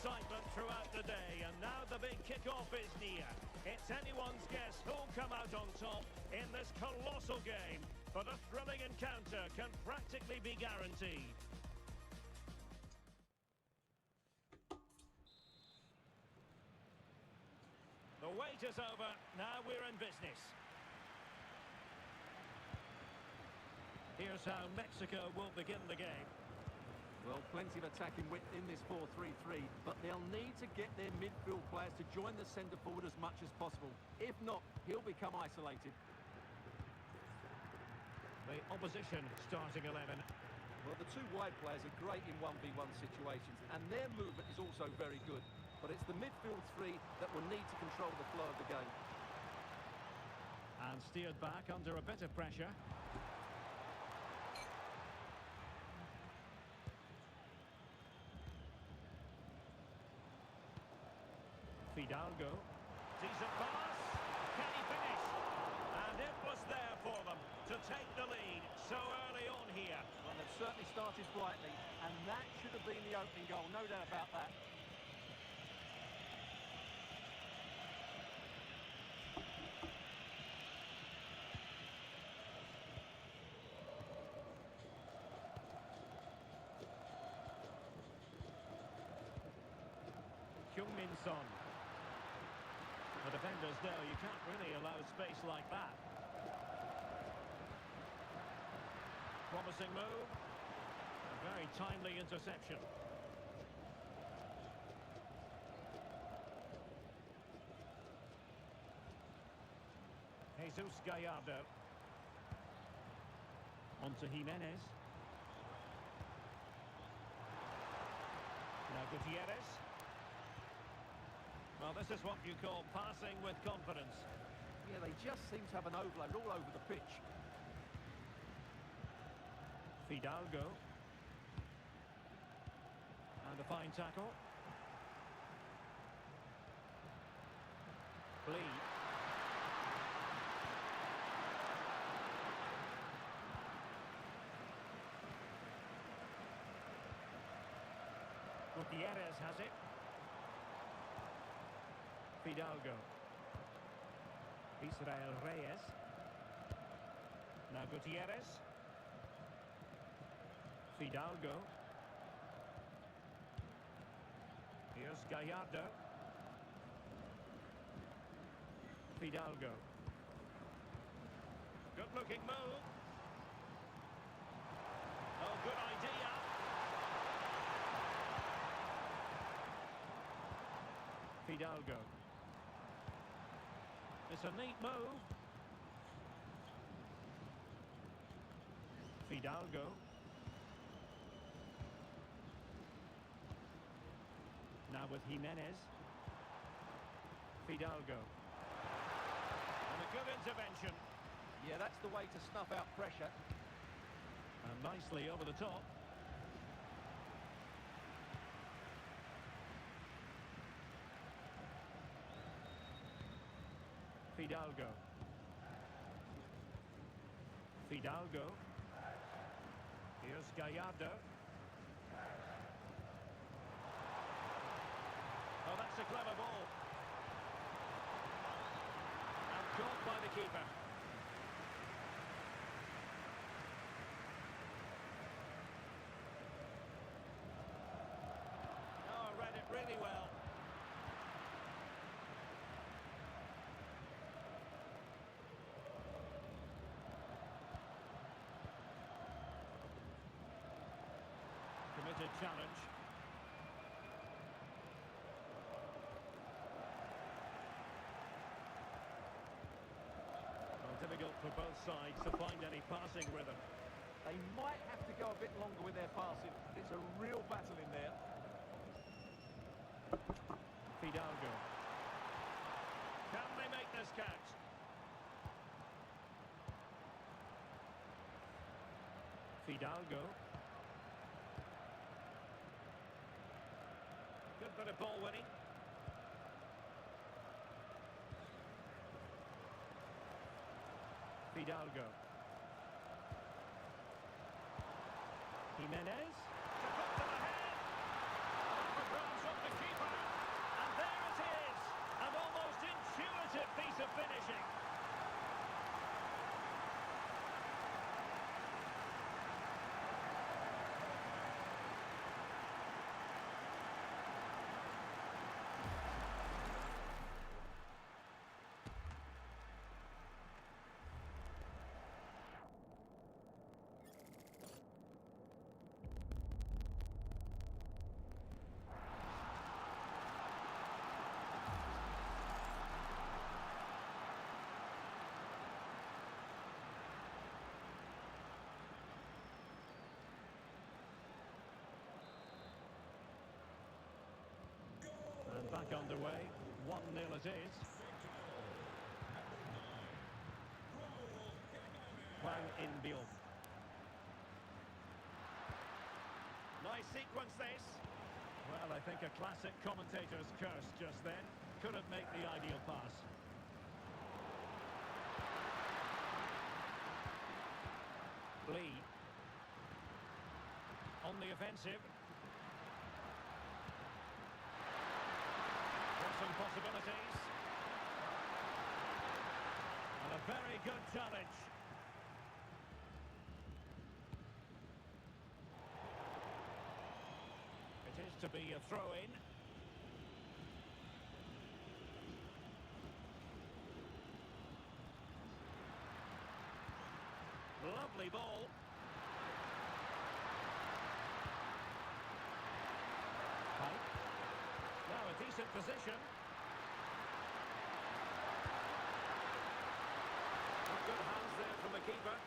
excitement throughout the day, and now the big kick-off is near. It's anyone's guess who'll come out on top in this colossal game, but a thrilling encounter can practically be guaranteed. The wait is over, now we're in business. Here's how Mexico will begin the game. Well, plenty of attacking width in this 4-3-3, but they'll need to get their midfield players to join the centre forward as much as possible. If not, he'll become isolated. The opposition starting 11. Well, the two wide players are great in 1v1 situations, and their movement is also very good. But it's the midfield three that will need to control the flow of the game. And steered back under a bit of pressure. Fidalgo. Decent pass. Can he finish? And it was there for them to take the lead so early on here. Well, they've certainly started brightly, and that should have been the opening goal, no doubt about that. Min Son. The defenders know you can't really allow space like that. Promising move. A very timely interception. Jesus Gallardo. On to Jimenez. Now Gutierrez. Well, this is what you call passing with confidence. Yeah, they just seem to have an overload all over the pitch. Fidalgo. And a fine tackle. Lee. Gutierrez has it. Fidalgo. Israel Reyes. Now Gutierrez. Fidalgo. Here's Gallardo. Fidalgo. Good looking move. Oh, good idea. Fidalgo. It's a neat move. Fidalgo. Now with Jimenez. Fidalgo. And a good intervention. Yeah, that's the way to snuff out pressure. And nicely over the top. Fidalgo. Fidalgo. Here's Gallardo. Oh, that's a clever ball. And caught by the keeper. Oh, read it really well. Committed challenge. Well, difficult for both sides to find any passing rhythm. They might have to go a bit longer with their passing. It's a real battle in there. Fidalgo. Can they make this count? Fidalgo. Good bit of ball winning. Fidalgo. Jimenez. To put to the head. Off the ground from the keeper. good piece of finishing. Back underway, 1-0 it is. Wang In-byul. Nice sequence this. Well, I think a classic commentator's curse just then. Couldn't make the ideal pass. Lee. On the offensive. Some possibilities. And a very good challenge. It is to be a throw-in. Lovely ball. Pipe. Now a decent position. Good hands there from the keeper.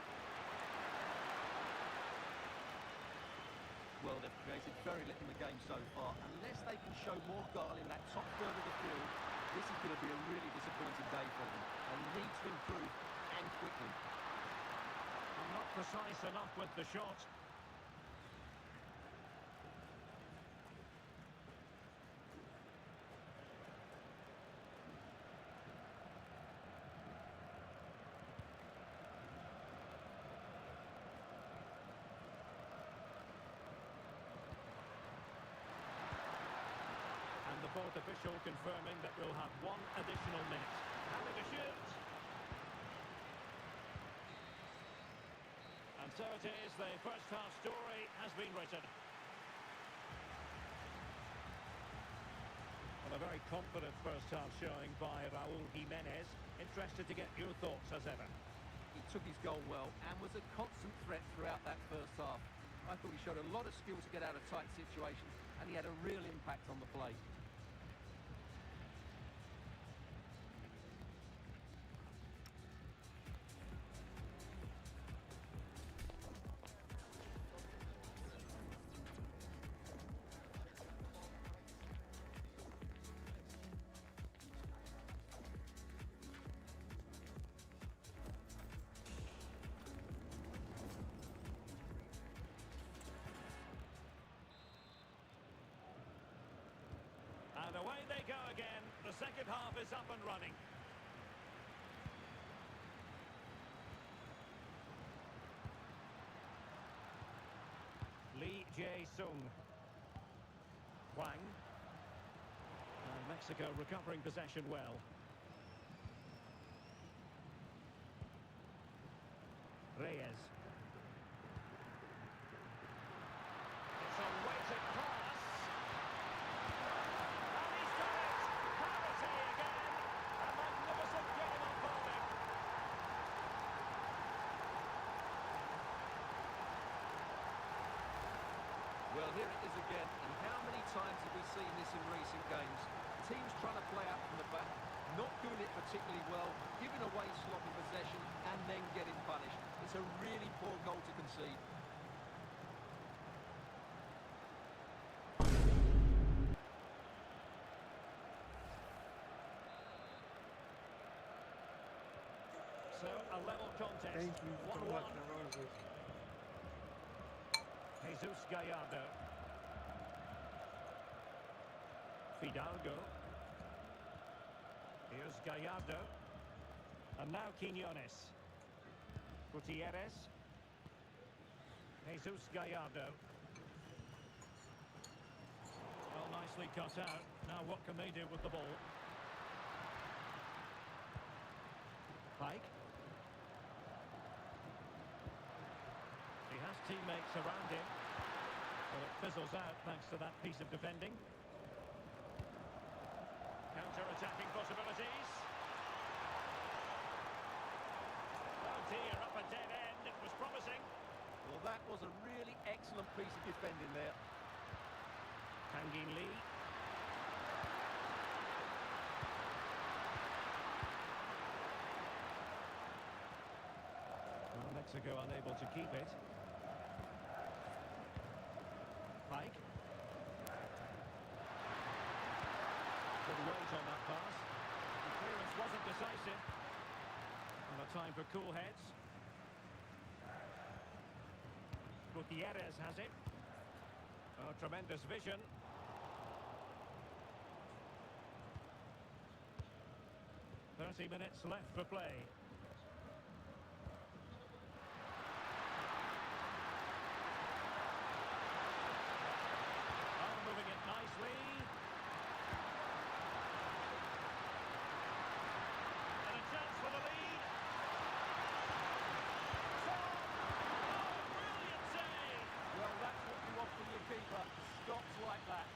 Well, they've created very little in the game so far. Unless they can show more guile in that top third of the field, this is going to be a really disappointing day for them. They need to improve, and quickly. I'm not precise enough with the shot. The fourth official confirming that we'll have one additional minute. Having a shoot. And so it is, the first half story has been written. Well, a very confident first half showing by Raúl Jiménez. Interested to get your thoughts as ever. He took his goal well and was a constant threat throughout that first half. I thought he showed a lot of skill to get out of tight situations, and he had a real impact on the play. And away they go again. The second half is up and running. Lee Jae-sung. Wang. And Mexico recovering possession well. Reyes. It's a weighted pass. And he's done it! Penalty again! A magnificent game unfolding. Well, here it is again, and how many times have we seen this in recent games? Teams trying to play out from the back, not doing it particularly well, giving away sloppy possession, and then getting punished. It's a really poor goal to concede. So, a level contest. Thank you for 1-1. watching the Roses. Jesus Gallardo. Fidalgo. Here's Gallardo. And now Quiñones. Gutierrez. Jesus Gallardo. Well, nicely cut out. Now what can they do with the ball? Pike. He has teammates around him, but it fizzles out thanks to that piece of defending. Counter-attacking possibilities. Oh dear, up a dead end. It was promising. Well, that was a really excellent piece of defending there. Kangin Lee. Well, Mexico unable to keep it. Pike. Good weight on that pass. The clearance wasn't decisive. And a time for cool heads. Gutierrez has it. Oh, tremendous vision. "30 minutes left for play." Oh, moving it nicely. And a chance for the lead. Oh, brilliant save! Well, that's what you want from your keeper. Stops like that.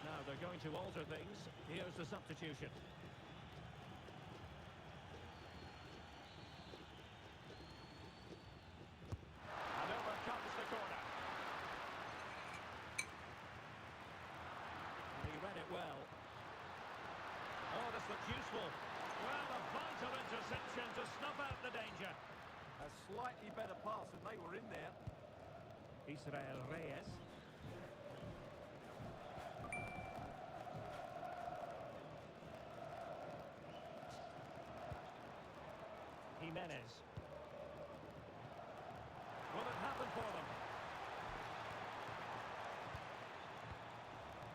Now they're going to alter things. Here's the substitution. And over comes the corner. And he read it well. Oh, this looks useful. Well, a vital interception to snuff out the danger. A slightly better pass and they were in there. Israel Reyes. Jimenez. Will it happen for them?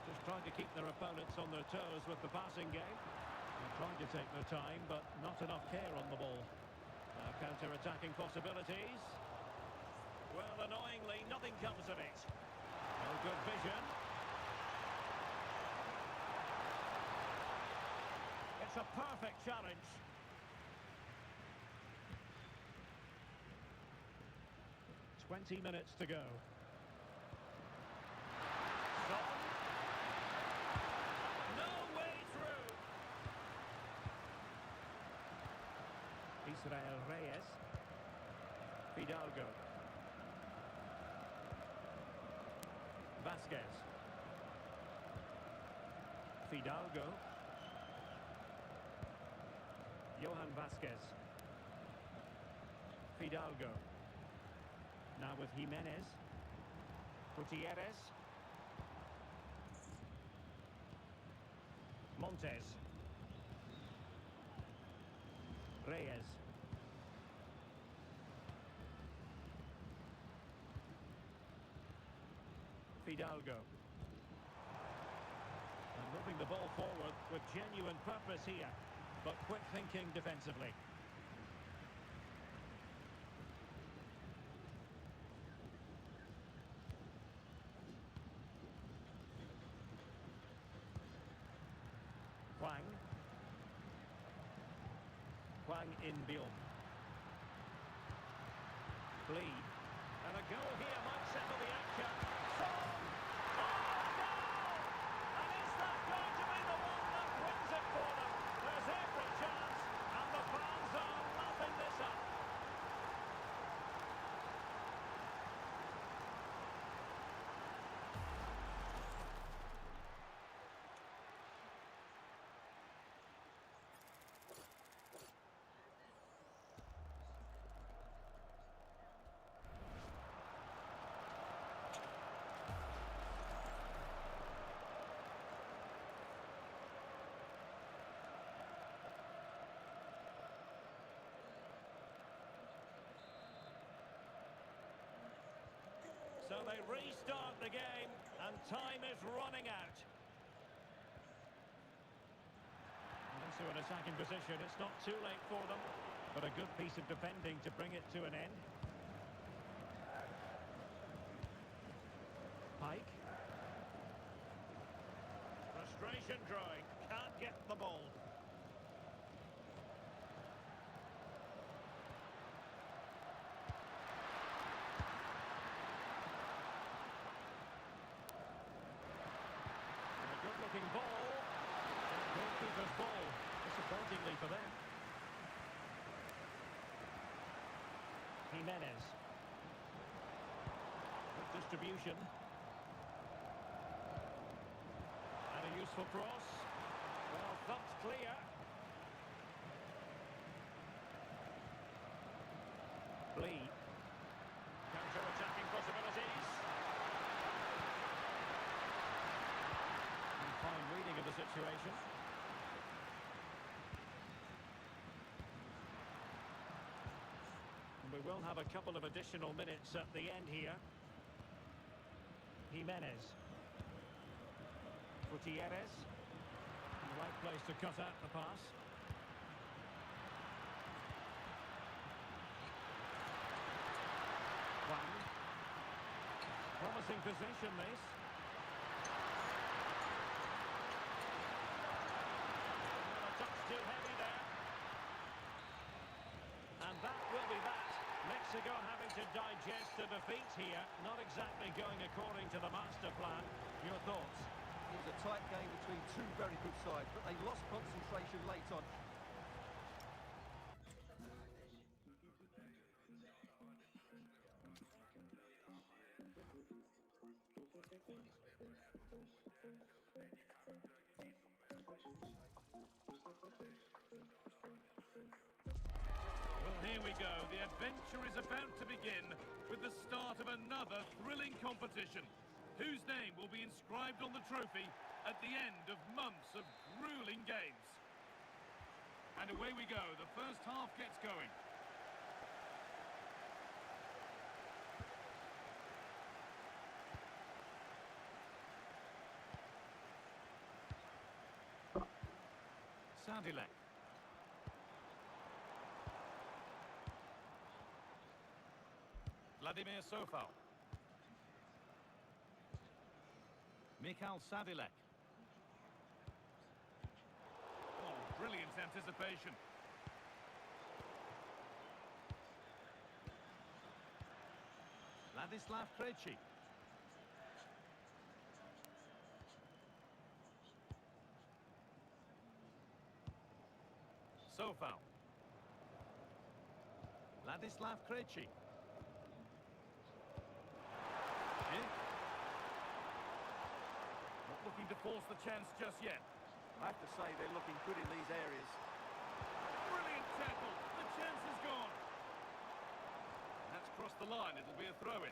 Just trying to keep their opponents on their toes with the passing game. They're trying to take their time, but not enough care on the ball. Now counter-attacking possibilities. Well, annoyingly, nothing comes of it. No good vision. It's a perfect challenge. "20 minutes to go." Son. No way through. Israel Reyes. Fidalgo. Vasquez. Fidalgo. Johan Vasquez. Fidalgo. Now with Jimenez. Gutierrez. Montes. Reyes. Fidalgo. And moving the ball forward with genuine purpose here, but quick thinking defensively. Hwang in Bion. Lee. And a goal here might settle the action. Son! Oh, no! And is that going to be the one that wins it for them? There's every chance, and the fans are lapping this up. So they restart the game, and time is running out. Into an attacking position, it's not too late for them, but a good piece of defending to bring it to an end. Pike. Frustration growing, can't get the ball. First ball, disappointingly for them. Jimenez. Good distribution. And a useful cross. Well, thumped clear. Lee. Counter-attacking possibilities. And fine reading of the situation. And we will have a couple of additional minutes at the end here. Jimenez. Gutierrez. In the right place to cut out the pass. Promising possession, this. Well, a touch too heavy there. And that will be that. Mexico having to digest the defeat here. Not exactly going according to the master plan. Your thoughts? It was a tight game between two very good sides, but they lost concentration late on. Here we go. The adventure is about to begin with the start of another thrilling competition. Whose name will be inscribed on the trophy at the end of months of grueling games? And away we go. The first half gets going. Sadilek. Vladimir Sofal. Mikhail Sadilek. Oh, brilliant anticipation. Ladislav Krejci. Sofal. Ladislav Krejci. Not looking to force the chance just yet. I have to say they're looking good in these areas. Brilliant tackle. The chance is gone. And that's crossed the line. It'll be a throw-in.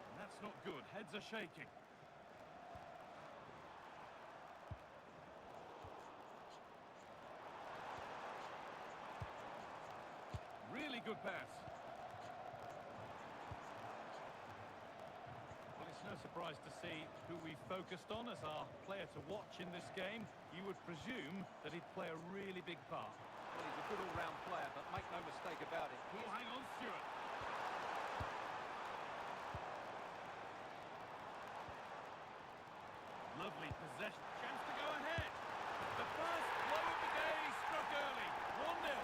And that's not good. Heads are shaking. Really good pass. Well, it's no surprise to see who we focused on as our player to watch in this game. You would presume that he'd play a really big part. Well, he's a good all-round player, but make no mistake about it. Oh, hang on, Stuart. Lovely possession. Chance to go ahead. The first blow of the day struck early. 1-0.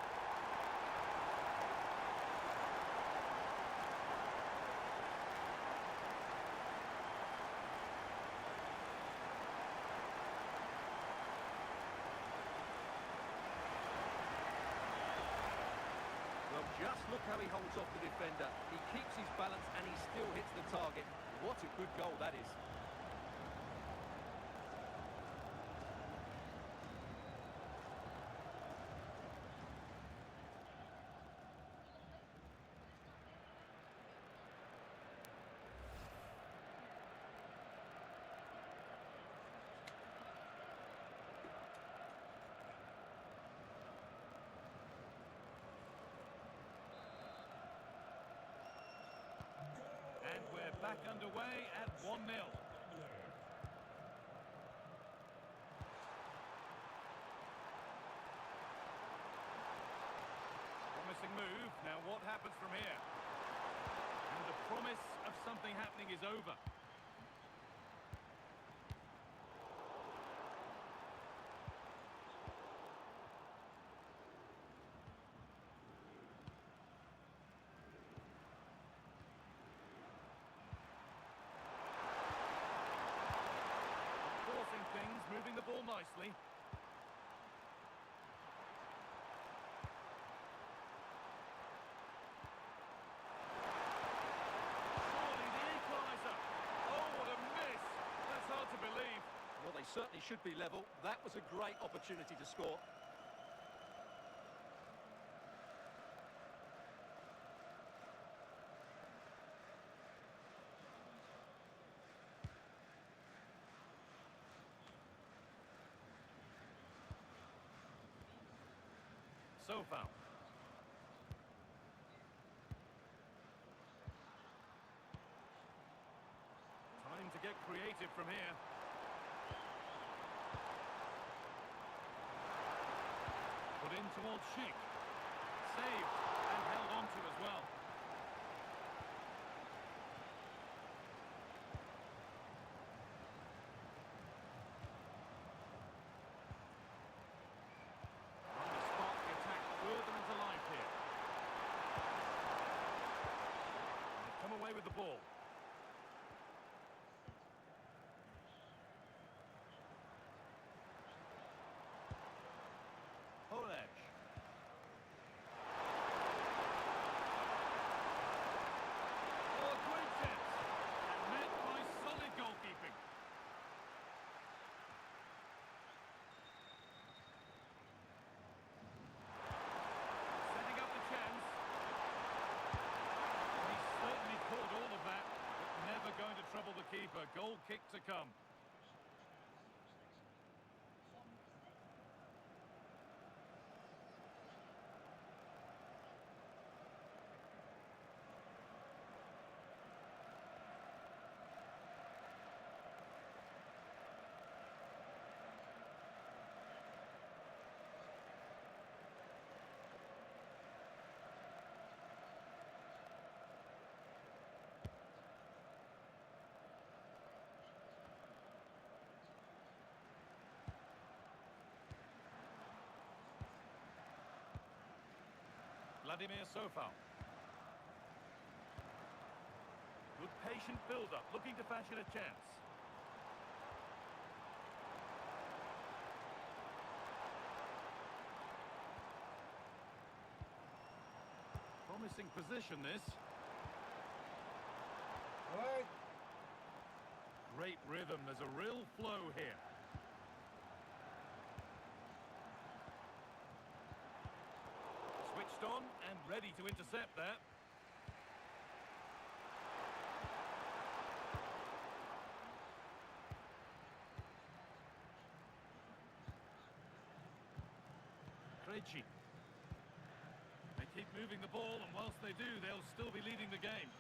Just look how he holds off the defender. He keeps his balance and he still hits the target. What a good goal that is. And we're back underway at 1-0. Promising move. Now what happens from here? And the promise of something happening is over. nicely. Surely the equaliser. Oh, what a miss. That's hard to believe. Well, they certainly should be level. That was a great opportunity to score. So foul. Time to get creative from here. Put in towards Sheik. Saved and held on to as well. Trying to spark the attack further into life here. And they've come away with the ball. Oh, a great chance. And met by solid goalkeeping. Setting up the chance. He certainly caught all of that, but never going to trouble the keeper. Goal kick to come. Vladimir Sofal. Good patient build-up, looking to fashion a chance. Promising position, this. Great rhythm, there's a real flow here. Switched on and ready to intercept that. Krejci. They keep moving the ball, and whilst they do, they'll still be leading the game.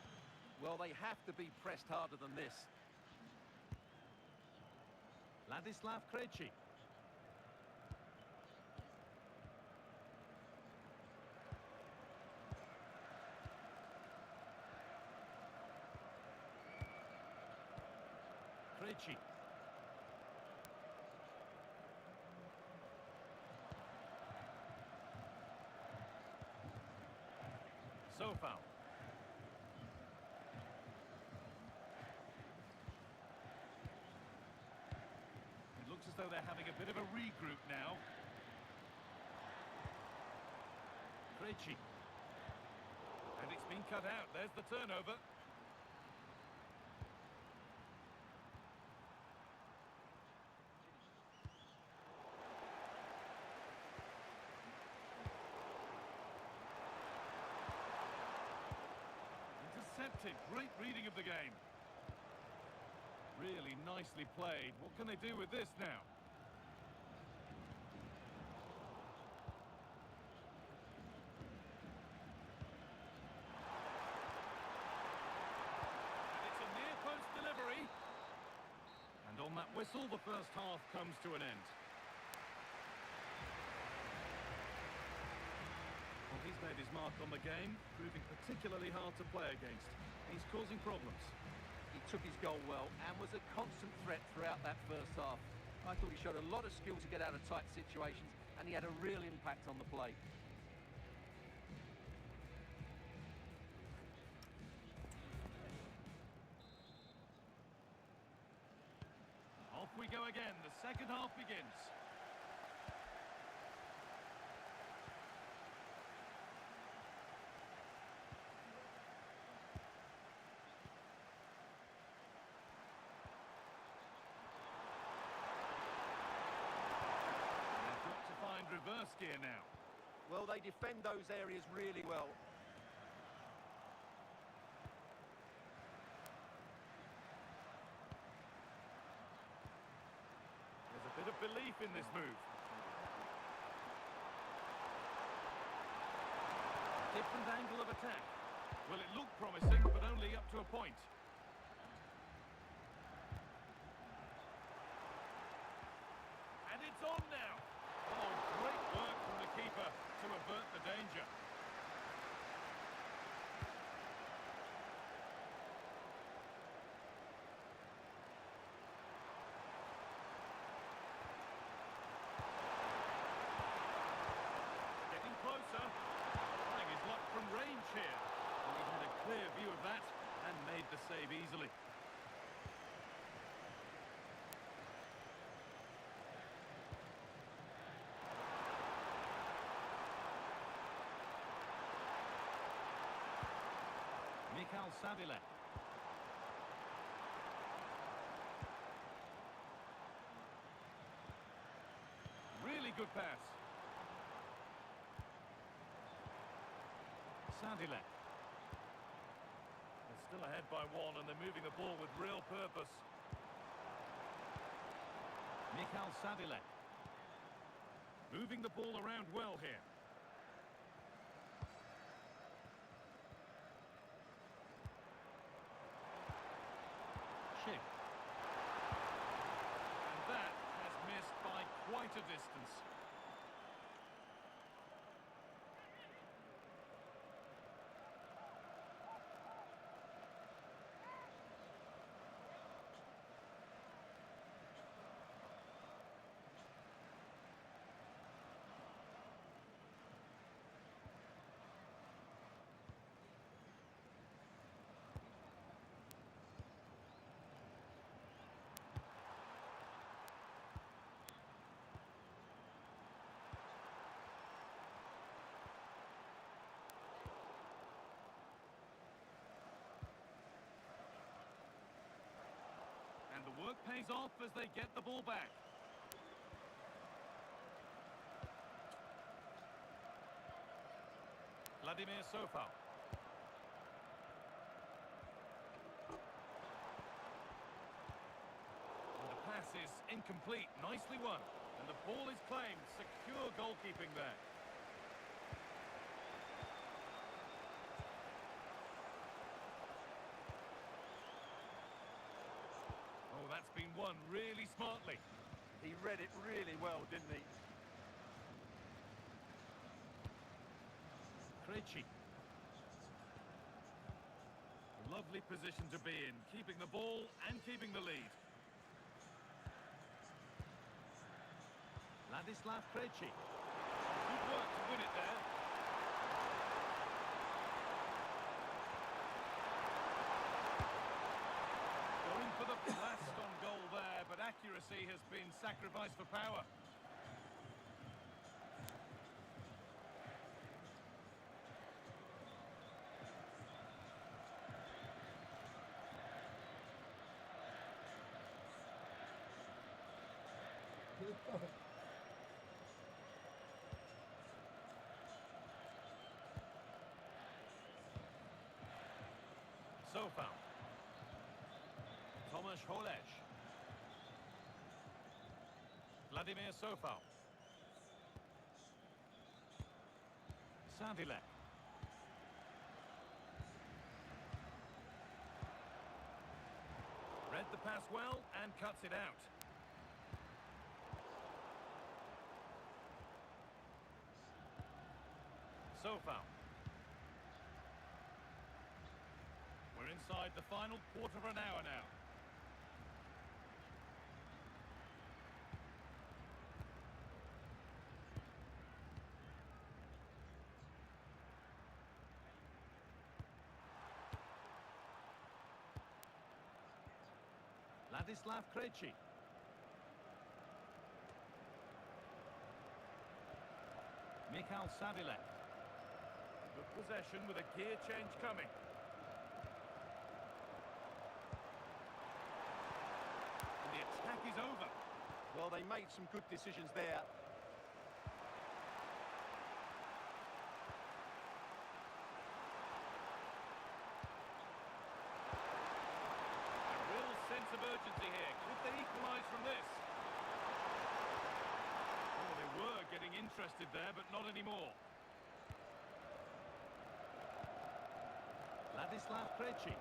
Well, they have to be pressed harder than this. Ladislav Krejci. Krejci. Sofal. It looks as though they're having a bit of a regroup now. Krejci. And it's been cut out. There's the turnover. Intercepted. Great reading of the game. Really nicely played. What can they do with this now? And it's a near post delivery. And on that whistle, the first half comes to an end. Well, he's made his mark on the game, proving particularly hard to play against. He's causing problems. He took his goal well and was a constant threat throughout that first half. I thought he showed a lot of skill to get out of tight situations, and he had a real impact on the play. Off we we go again. The second half begins. They've got to find reverse gear now. Well, they defend those areas really well. There's a bit of belief in this move. Different angle of attack. Well, it looked promising, but only up to a point. And it's on now. Oh, great work from the keeper to avert the danger. Getting closer. Trying his luck from range here. And he had a clear view of that and made the save easily. Mikhail Savile. Really good pass. Savile. They're still ahead by one and they're moving the ball with real purpose. Mikhail Savile. Moving the ball around well here. And that has missed by quite a distance. And the work pays off as they get the ball back. Vladimir Sofal. And the pass is incomplete. Nicely won. And the ball is claimed. Secure goalkeeping there. Oh, that's been won really smartly. He read it really well, didn't he? Krejci. Lovely position to be in, keeping the ball and keeping the lead. Ladislav Krejci. Good work to win it there. Going for the blast on goal there, but accuracy has been sacrificed for power. Sofal. Tomasz Holeš. Vladimir Sofal. Savile. Read the pass well and cuts it out. Sofal. We're inside the final quarter of an hour now. Ladislav Krejci. Good possession with a gear change coming. And the attack is over. Well, they made some good decisions there. A real sense of urgency here. Could they equalise from this? Oh, they were getting interested there, but not anymore. Ladislav Krejci.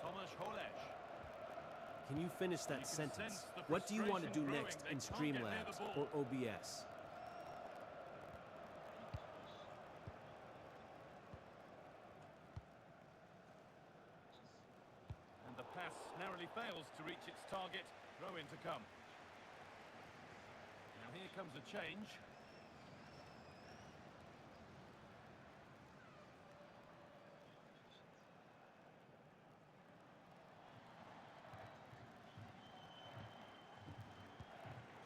Tomasz Holeš. Can you finish that sentence? What do you want to do next in Streamlabs or OBS? And the pass narrowly fails to reach its target. Throw in to come. Now here comes a change.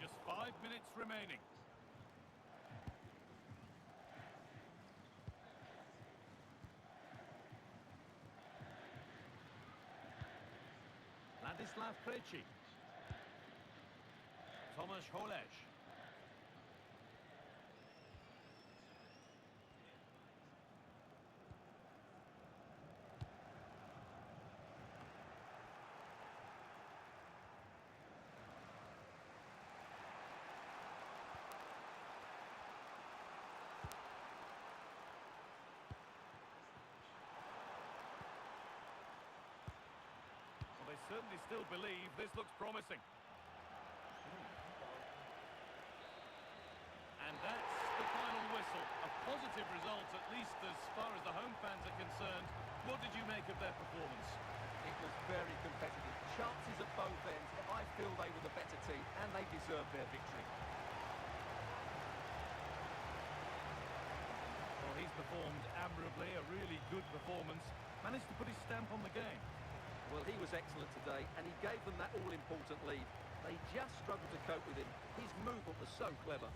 Just 5 minutes remaining. Ladislav Krejci. Tomasz Holeš. They certainly still believe this looks promising. And that's the final whistle. A positive result, at least as far as the home fans are concerned. What did you make of their performance? It was very competitive. Chances at both ends, but I feel they were the better team and they deserved their victory. Well, he's performed admirably, a really good performance. Managed to put his stamp on the game. Well, he was excellent today, and he gave them that all-important lead. They just struggled to cope with him. His movement was so clever.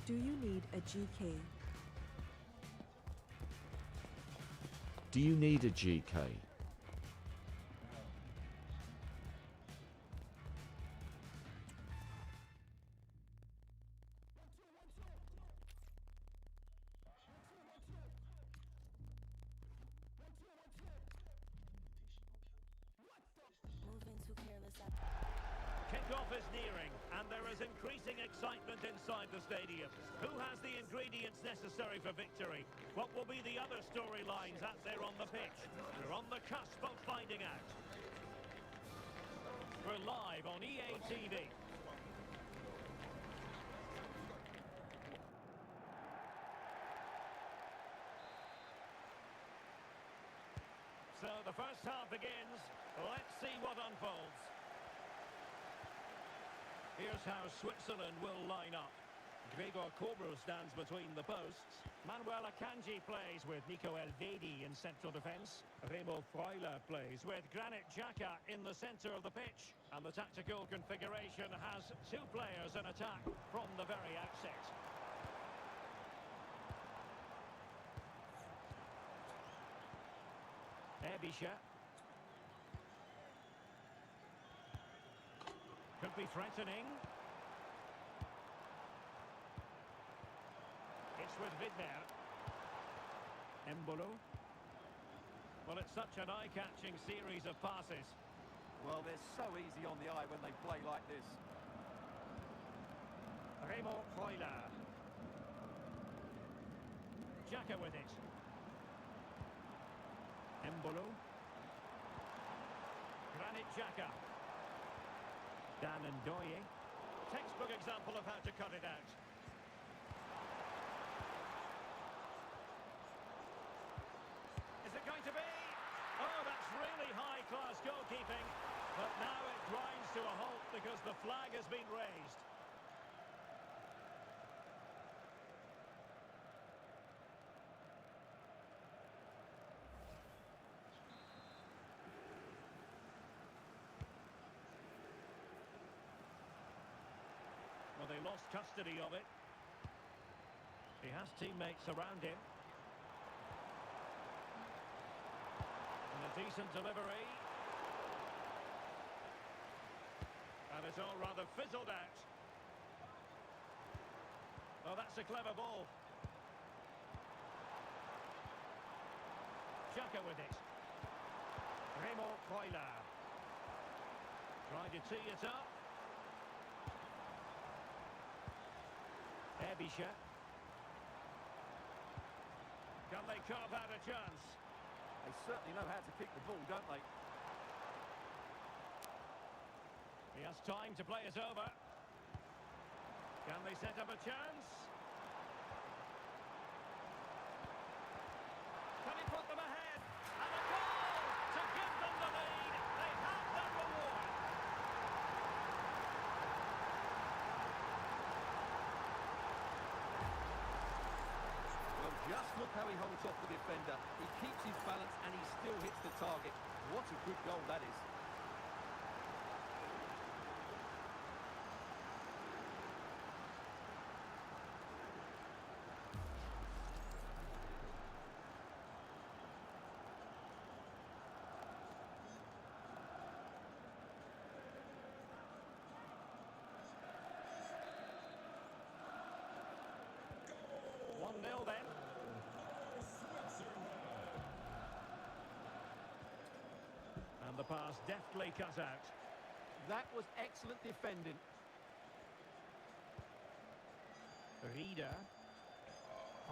Do you need a GK? Do you need a GK? Kick-off is nearing, and there is increasing excitement inside the stadium. Who has the ingredients necessary for victory? What will be the other storylines out there on the pitch? We're on the cusp of finding out. We're live on EA TV. So the first half begins. Let's see what unfolds. Here's how Switzerland will line up. Gregor Kobel stands between the posts. Manuel Akanji plays with Nico Elvedi in central defence. Remo Freuler plays with Granit Xhaka in the centre of the pitch. And the tactical configuration has two players in attack from the very outset. Ebisha. Could be threatening. It's with Vidmer. Embolo. Well, it's such an eye-catching series of passes. Well, they're so easy on the eye when they play like this. Remo Freuler. Xhaka with it. Embolo. Granit Xhaka. Dan Ndoye. Textbook example of how to cut it out. Is it going to be? Oh, that's really high-class goalkeeping. But now it grinds to a halt because the flag has been raised. Well, they lost custody of it. He has teammates around him. And a decent delivery. And it's all rather fizzled out. Oh, that's a clever ball. Xhaka with it. Remo Freuler. Trying to tee it up. Ebisha. Can they carve out a chance? They certainly know how to kick the ball, don't they? He has time to play it over. Can they set up a chance? Can he put them ahead? And a goal to give them the lead. They have their reward. Well, just look how he holds off the defender. He keeps his balance and he still hits the target. What a good goal that is. Nil then. And the pass deftly cut out. That was excellent defending. Rieder.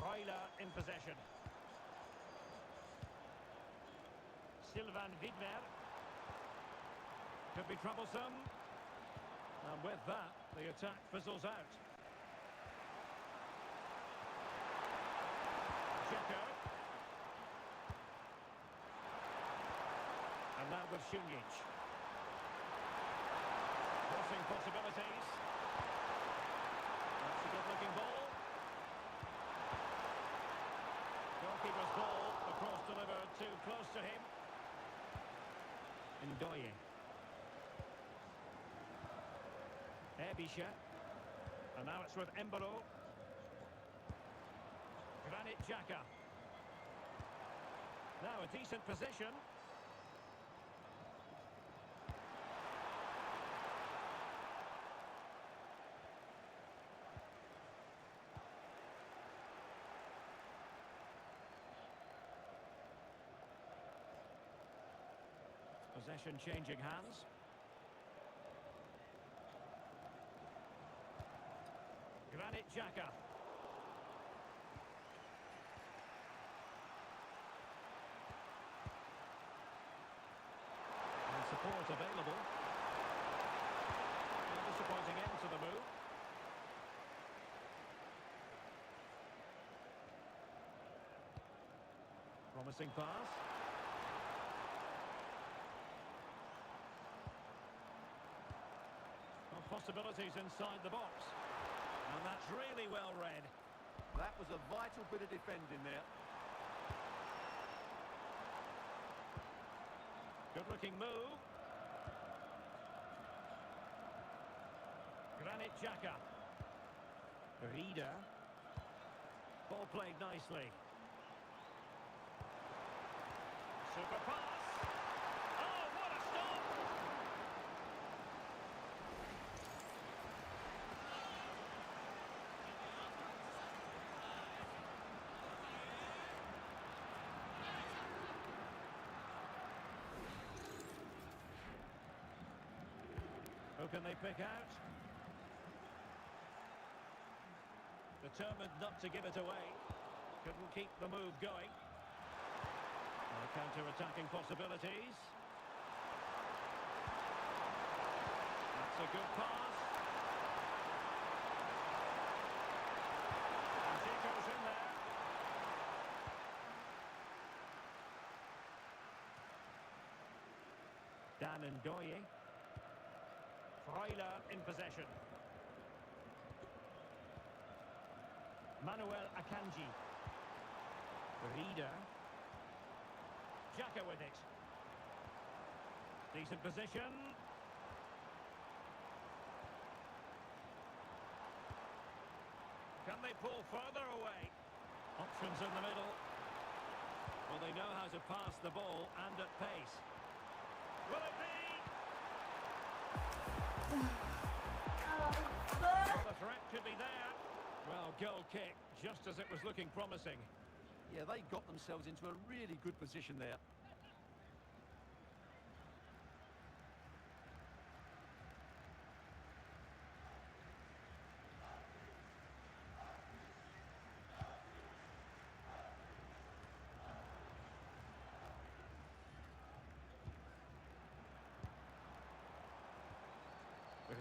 Freuler in possession. Sylvain Vidmer. Could be troublesome. And with that, the attack fizzles out. Xhaka. And now with Šunjić. Crossing possibilities. That's a good-looking ball. Goalkeeper's ball, the cross delivered too close to him. Ndoye. Ebisha. And now it's with Embolo. Granit Xhaka. Now a decent position. Possession changing hands. Xhaka. And support available. A disappointing end to the move. Promising pass. Well, possibilities inside the box. And that's really well read. That was a vital bit of defending there. Good-looking move. Granit Xhaka. Reader. Ball played nicely. Super pass. Oh, what a stop! Who can they pick out? Determined not to give it away. Couldn't keep the move going. Counter-attacking possibilities. That's a good pass. And Zico's in there. Dan Ngoye. Freuler in possession. Manuel Akanji. Reader. Xhaka with it. Decent position. Can they pull further away? Options in the middle. Well, they know how to pass the ball and at pace. Will it be? Well, the threat could be there. Well, goal kick, just as it was looking promising. Yeah, they got themselves into a really good position there.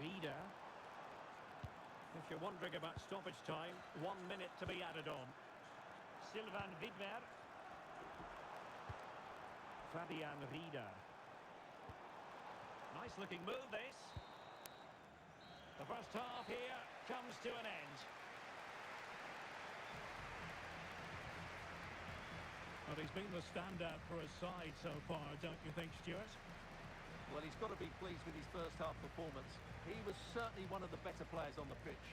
Reader. If you're wondering about stoppage time, 1 minute to be added on. Sylvain Widmer. Fabian Reader. Nice looking move this. The first half here comes to an end. Well, he's been the standout for his side so far, don't you think, Stuart? Well, he's got to be pleased with his first half performance. He was certainly one of the better players on the pitch.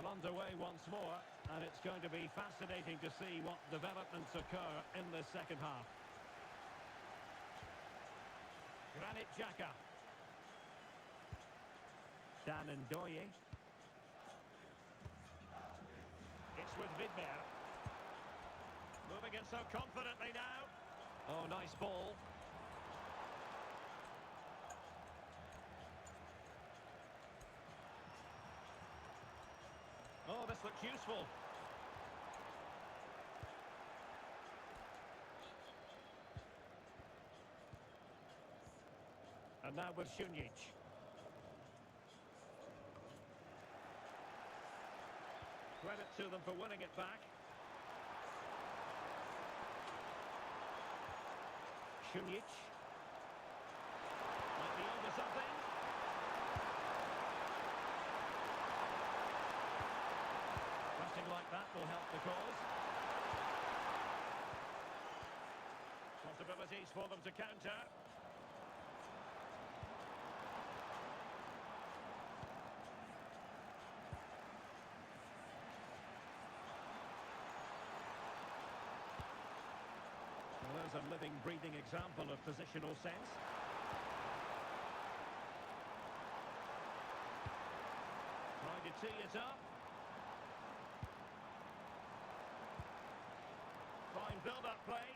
Well, underway once more, and it's going to be fascinating to see what developments occur in the second half. Granit Xhaka. Dan Ndoye. It's with Vidmer. Moving it so confidently now. Oh, nice ball. Oh, this looks useful. And now with Šunjić. Credit to them for winning it back. Šunjić. Might be onto something. Pressing like that will help the cause. Possibilities for them to counter. Well, there's a living, breathing example of positional sense. Trying to tee it up. Fine build-up play.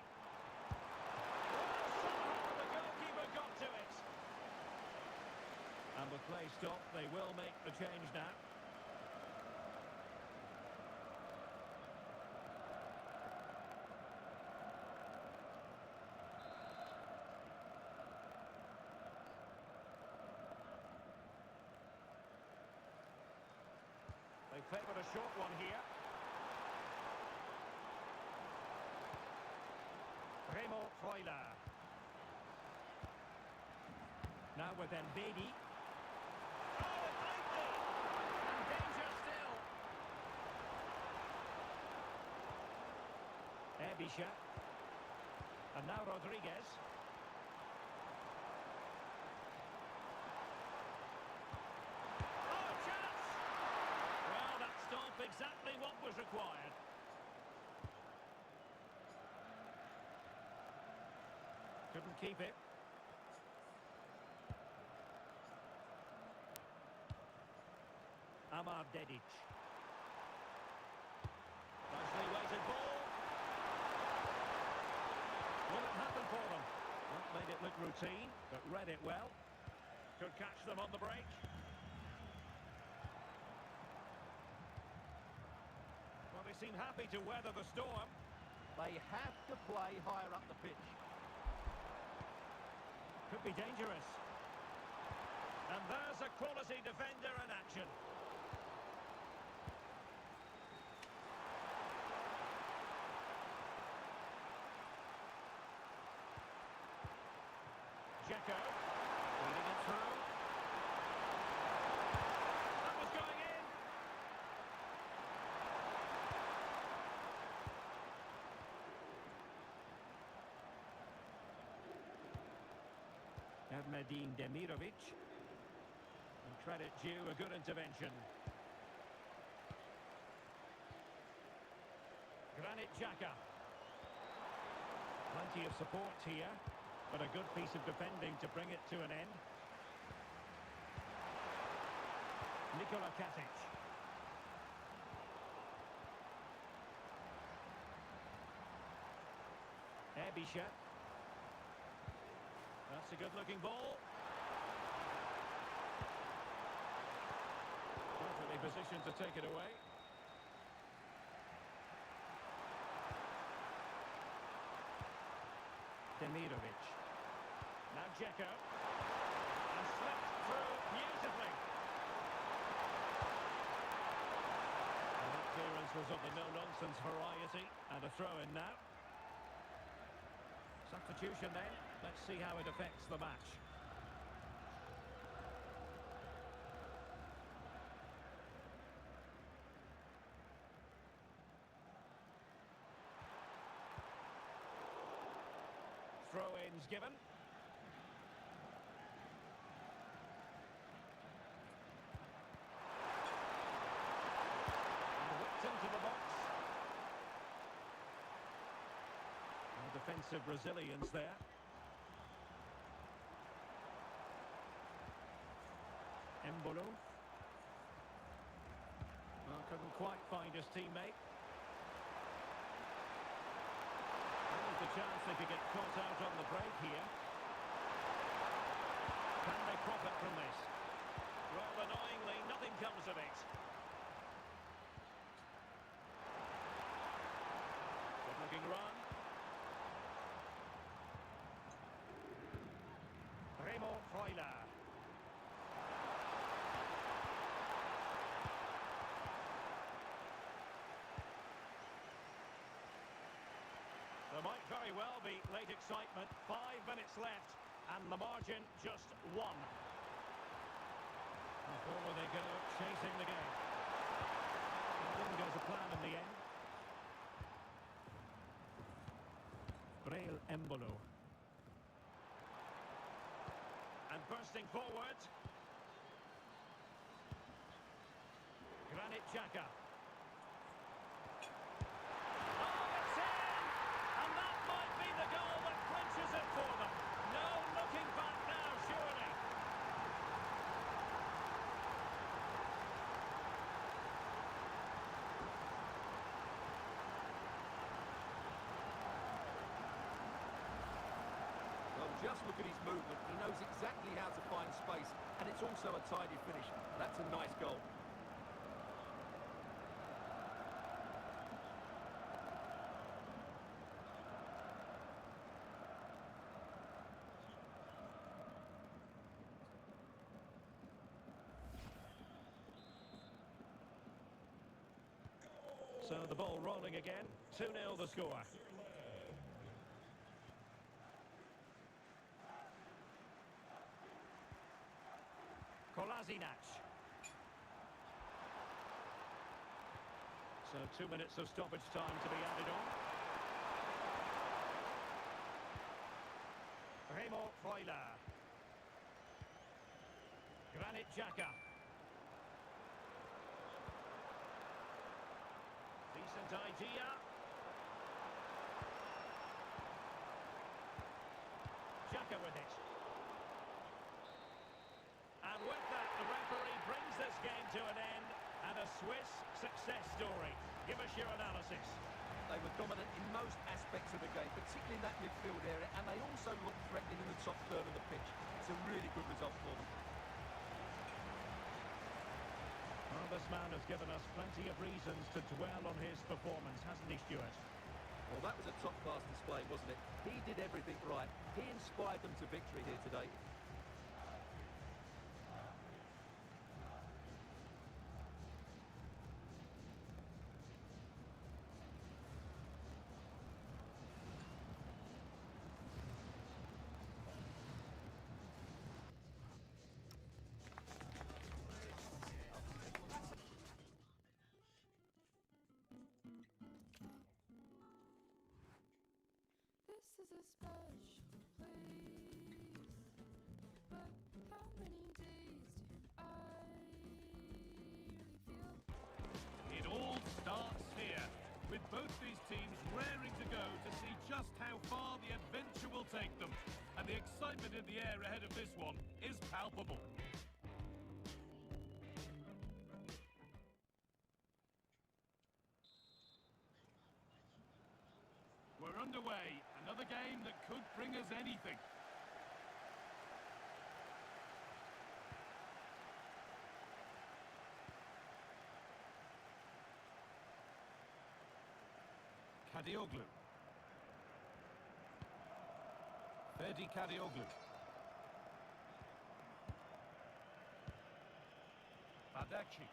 Somehow the goalkeeper got to it. And with play stopped, they will make the change now. They favour a short one here. Remo Freuler. Now with Mbedi. Oh, it might be! And danger still. Ebisha. And now Rodriguez. Oh, chance! Well, that stop exactly what was required. Couldn't keep it. Amar Dedic. Nicely weighted ball. Will it happen for them? That made it look routine, but read it well. Could catch them on the break. Well, they seem happy to weather the storm. They have to play higher up the pitch. Could be dangerous. And there's a quality defender in action. Dzeko. Leading it through. That was going in. Medin Demirovic. And credit due, a good intervention. Granit Xhaka. Plenty of support here, but a good piece of defending to bring it to an end. Nikola Katic. Ebisha. That's a good-looking ball. Perfectly positioned to take it away. Demirovic. Now Dzeko. And slipped through beautifully. And that clearance was of the no-nonsense variety. And a throw-in now. Substitution then. Let's see how it affects the match. Throw-ins given. defensive resilience there. Embolo. Well, couldn't quite find his teammate. There's the chance they could get caught out on the break here. Can they profit from this? Well, annoyingly, nothing comes of it. Good-looking run. Freuler. There might very well be late excitement. 5 minutes left, and the margin just 1. And forward they go, chasing the game. It didn't go to plan in the end. Braille Embolo. And bursting forward. Granit Xhaka. Oh, it's in! And that might be the goal that clinches it for them. No looking back now, surely. Well, just look at his movement. He knows exactly how to find space, and it's also a tidy finish. That's a nice goal. So the ball rolling again. 2-0 the score. Kolasinac. So 2 minutes of stoppage time to be added on. Remo Freuler. Granit Xhaka. Decent idea. Xhaka with it. And with that, the referee brings this game to an end, and a Swiss success story. Give us your analysis. They were dominant in most aspects of the game, particularly in that midfield area, and they also looked threatening in the top third of the pitch. It's a really good result for them. Well, this man has given us plenty of reasons to dwell on his performance, hasn't he, Stuart? Well, that was a top-class display, wasn't it? He did everything right. He inspired them to victory here today. This is a special place, but how many days do I really feel? It all starts here, with both these teams raring to go to see just how far the adventure will take them. And the excitement in the air ahead of this one is palpable. We're underway. Another game that could bring us anything. Kadioglu. Ferdi Kadioglu. Badachi.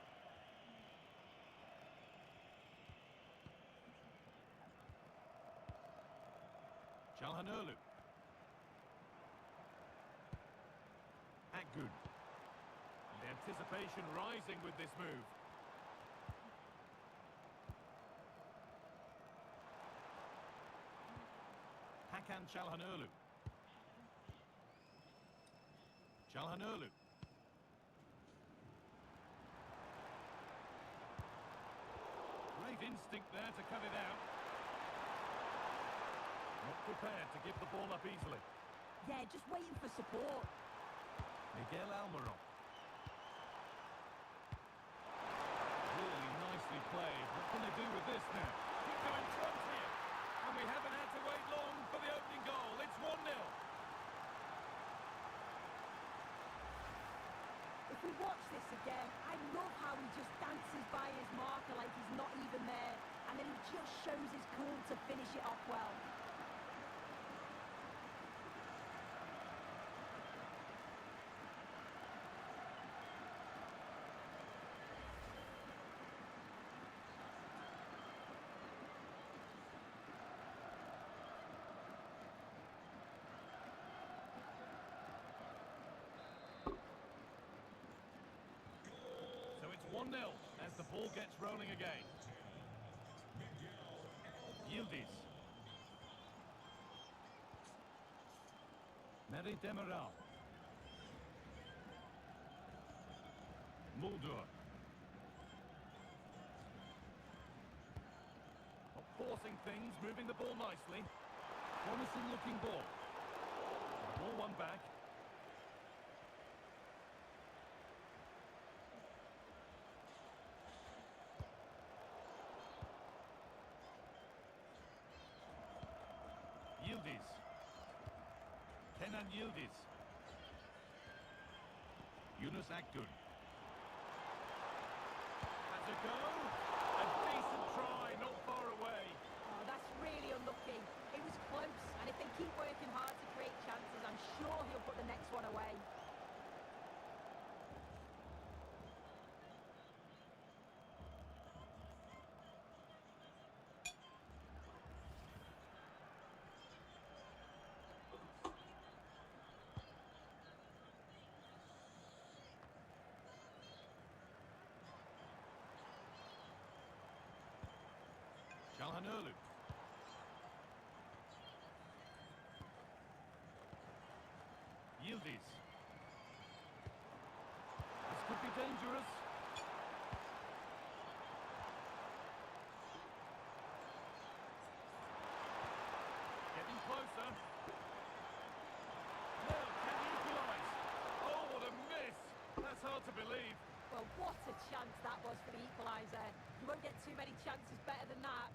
Çalhanoğlu. Akgün. The anticipation rising with this move. Hakan Çalhanoğlu. Çalhanoğlu. Great instinct there to cut it out. Not prepared to give the ball up easily. Yeah, just waiting for support. Miguel Almiron. Really nicely played. What can they do with this now? Keep going front here. And we haven't had to wait long for the opening goal. It's 1-0. If we watch this again, I love how he just dances by his marker like he's not even there. And then he just shows his cool to finish it off well. So it's 1-0 as the ball gets rolling again. Yildiz. Mary Demiral. Mulder. Not forcing things, moving the ball nicely. Promising looking ball. Ball one back. Yildiz. Kenan Yildiz. Yunus Akgün. Has a go. A decent try, not far away. Oh, that's really unlucky. It was close, and if they keep working hard to create chances, I'm sure he'll put the next one away. Çalhanoğlu. Yildiz. This could be dangerous. Getting closer. No, can he equalise? Oh, what a miss! That's hard to believe. Well, what a chance that was for the equaliser. You won't get too many chances better than that.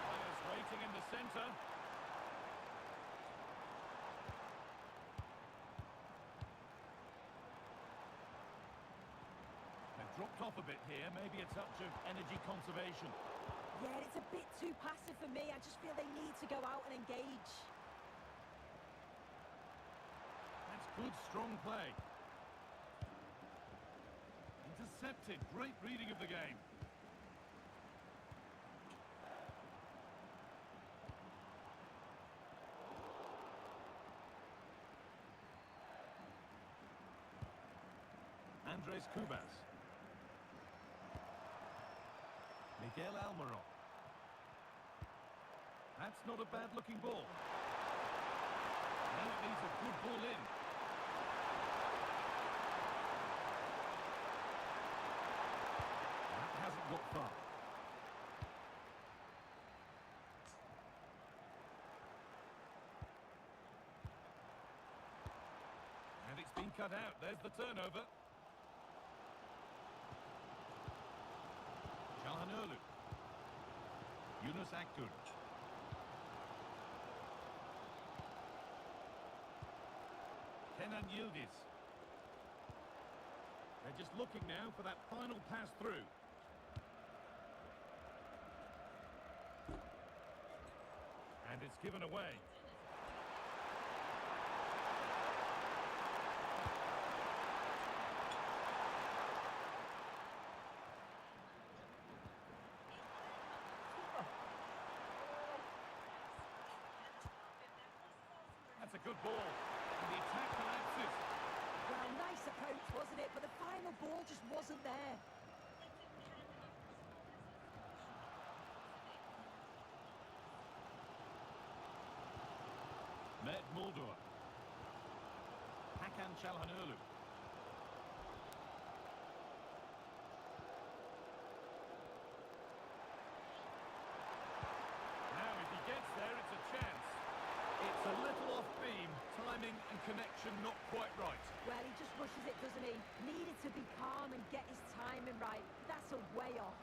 Players waiting in the centre. They've dropped off a bit here, maybe a touch of energy conservation. Yeah, it's a bit too passive for me. I just feel they need to go out and engage. That's good, strong play. Intercepted, great reading of the game. Andres Cubas. Miguel Almiron. That's not a bad-looking ball. Now it needs a good ball in. That hasn't got far. And it's been cut out. There's the turnover. Çalhanoğlu. Yunus Akgün. Kenan Yildiz. They're just looking now for that final pass through. And it's given away. That's a good ball. And the attack collapses. Well, nice approach, wasn't it? But the final ball just wasn't there. Met Muldur. Hakan Çalhanoğlu. Now if he gets there, it's a chance. It's a little off beam. Timing and connection not quite right. Well, he just rushes it, doesn't he? Needed to be calm and get his timing right. That's a way off.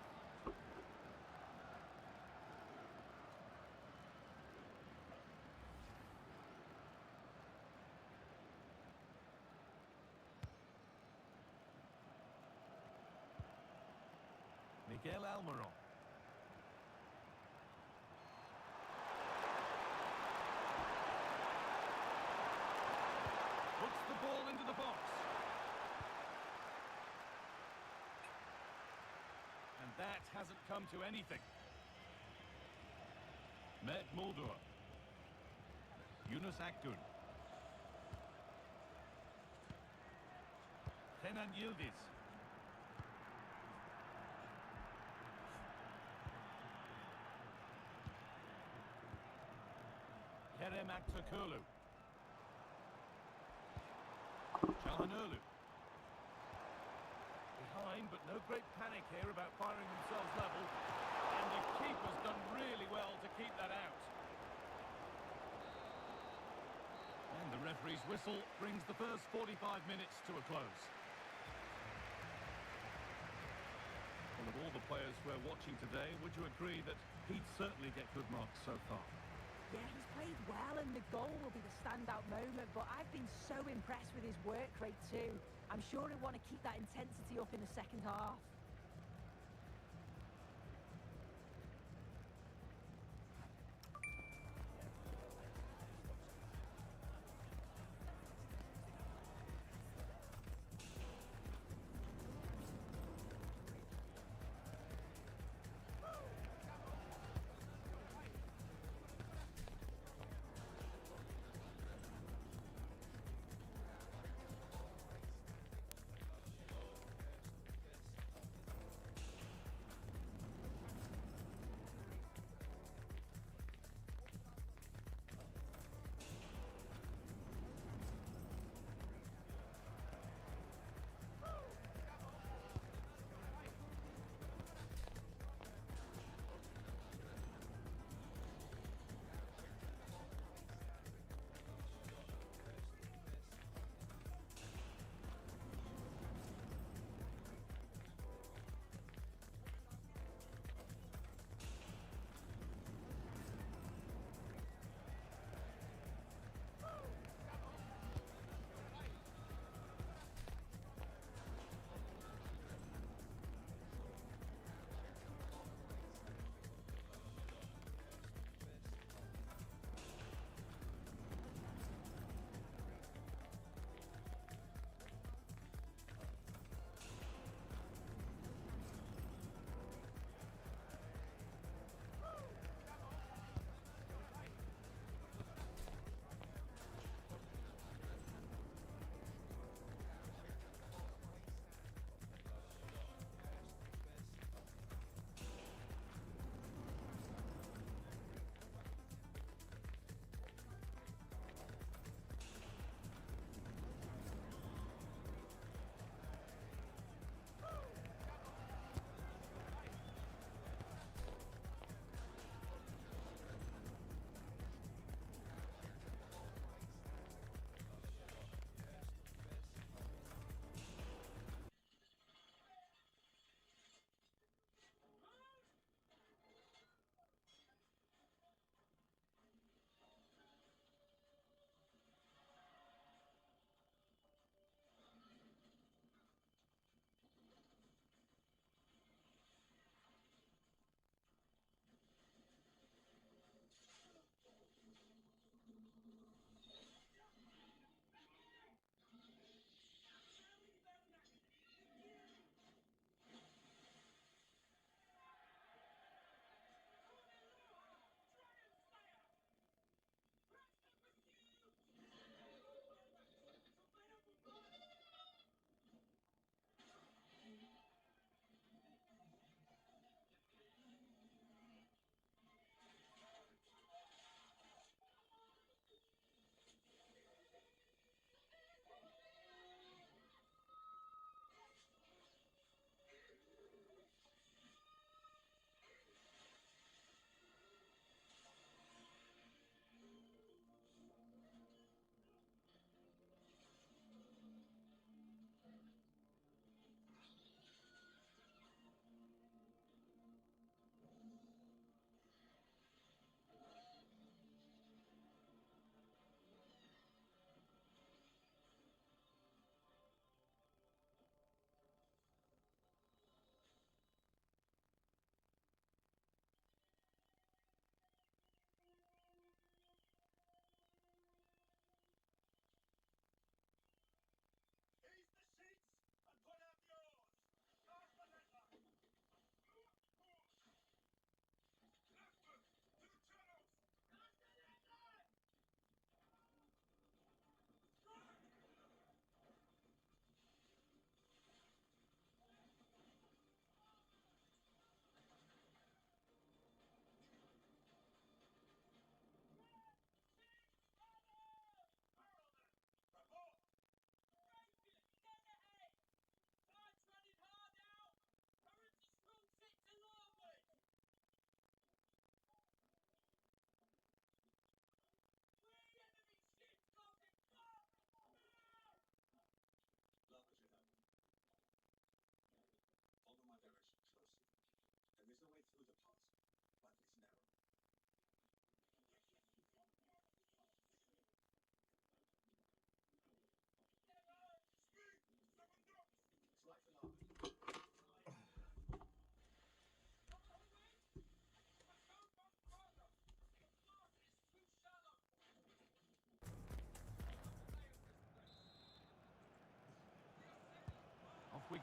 Miguel Almiron. Puts the ball into the box. And that hasn't come to anything. Met Muldur. Yunus Akgün. Kenan Yildiz. Kerem Aktürkoğlu. Çalhanoğlu. Behind, but no great panic here about firing themselves level. And the keeper's done really well to keep that out. And the referee's whistle brings the first 45 minutes to a close. Well, of all the players we're watching today, would you agree that he'd certainly get good marks so far? Yeah, he's played well, and the goal will be the standout moment, but I've been so impressed with his work rate too. I'm sure he'll want to keep that intensity up in the second half.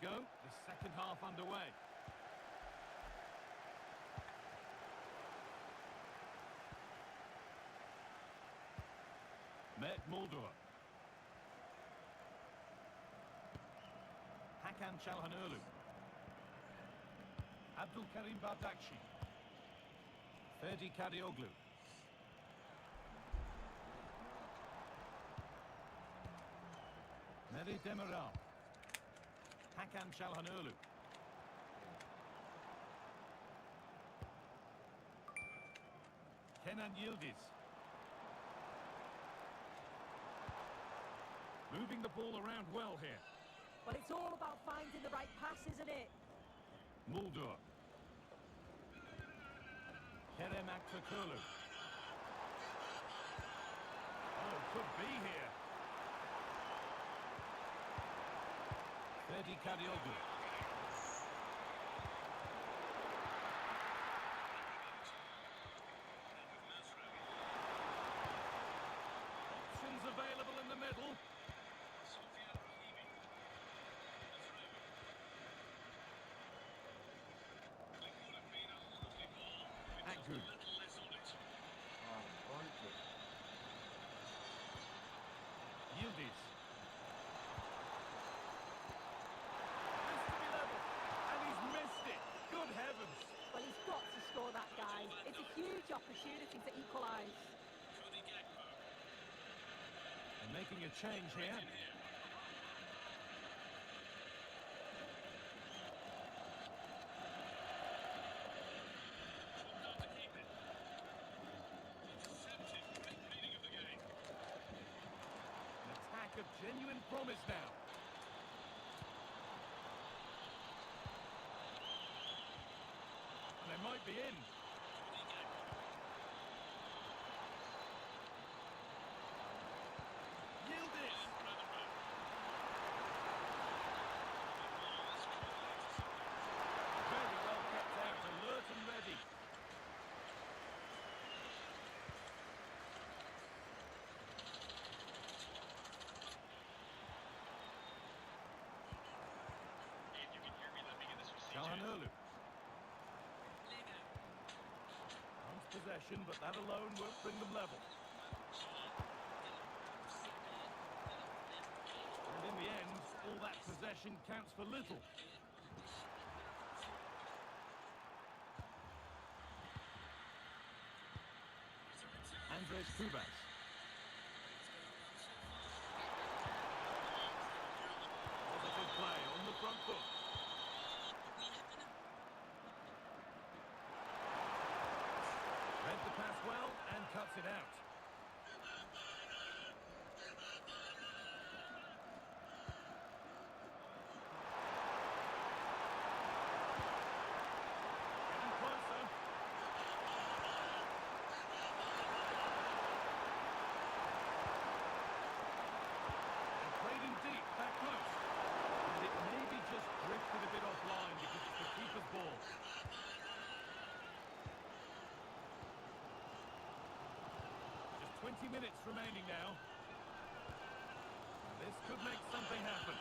go, the second half underway. Mert Muldur. Hakan Çalhanoğlu. Abdülkerim Bardakçı. Ferdi Karaoglu. Mehdi Demiral. Hakan Çalhanoğlu. Kenan Yildiz. Moving the ball around well here. But it's all about finding the right pass, isn't it? Muldur. Kerem Aktürkoğlu. Oh, could be here. Ferdi Karaoglu. Options available in the middle. Akgün. Yildiz. Has to be level, and he's missed it. Good heavens. Well, he's got to score that guy. It's a huge opportunity to equalise. They're making a change here. An attack of genuine promise now. They might be in. Yildiz. Very well kept out, alert and ready. Çalhanoğlu. Wants possession, but that alone won't bring them level. And in the end, all that possession counts for little. Andres Kubas. Positive play on the front foot. Read the pass well and cuts it out. Getting closer. And played him deep, that close. And it maybe just drifted a bit offline because it's the keeper's ball. Just 20 minutes remaining now. This could make something happen.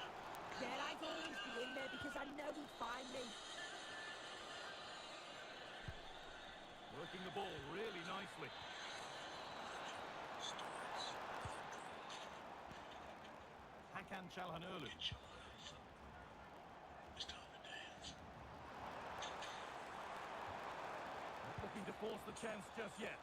Yeah, I'd always be in there because I know he'd find me. Working the ball really nicely. Hakan Çalhanoğlu. Not looking to force the chance just yet.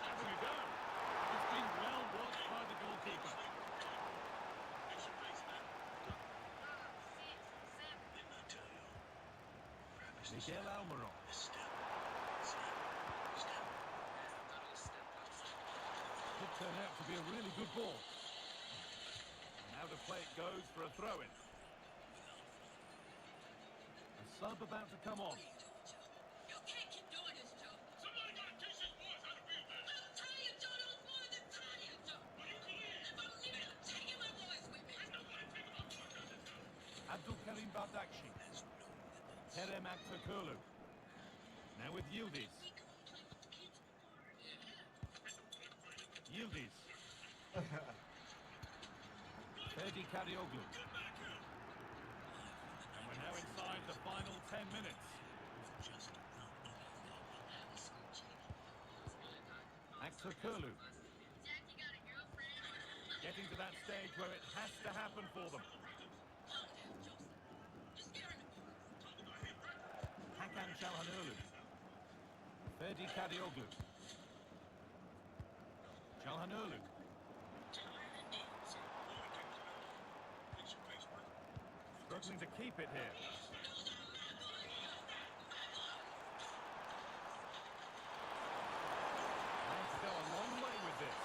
Having a go. It's been well watched by the goalkeeper. Miguel Almiron. Could turn out to be a really good ball. And out of play it goes for a throw-in. A sub about to come on. You can't keep doing this, Joe. Somebody gotta teach these boys how to be better. I'll tell you, Joe, those boys are telling you, Joe. Well, you can leave. If I'm leaving, I'm taking my boys with me. I'm not gonna take my boys out this time. Abdülkerim Bardakçı. Kerem Aktürkoğlu. Now with Yildiz. Yildiz. Ferdi Karioglu. And we're now inside the final 10 minutes. Axel Kurlu. Getting to that stage where it has to happen for them. Hakan Çalhanoğlu. Ferdi Karioglu. Çalhanoğlu. Struggling to keep it here. Let's go a long way with this.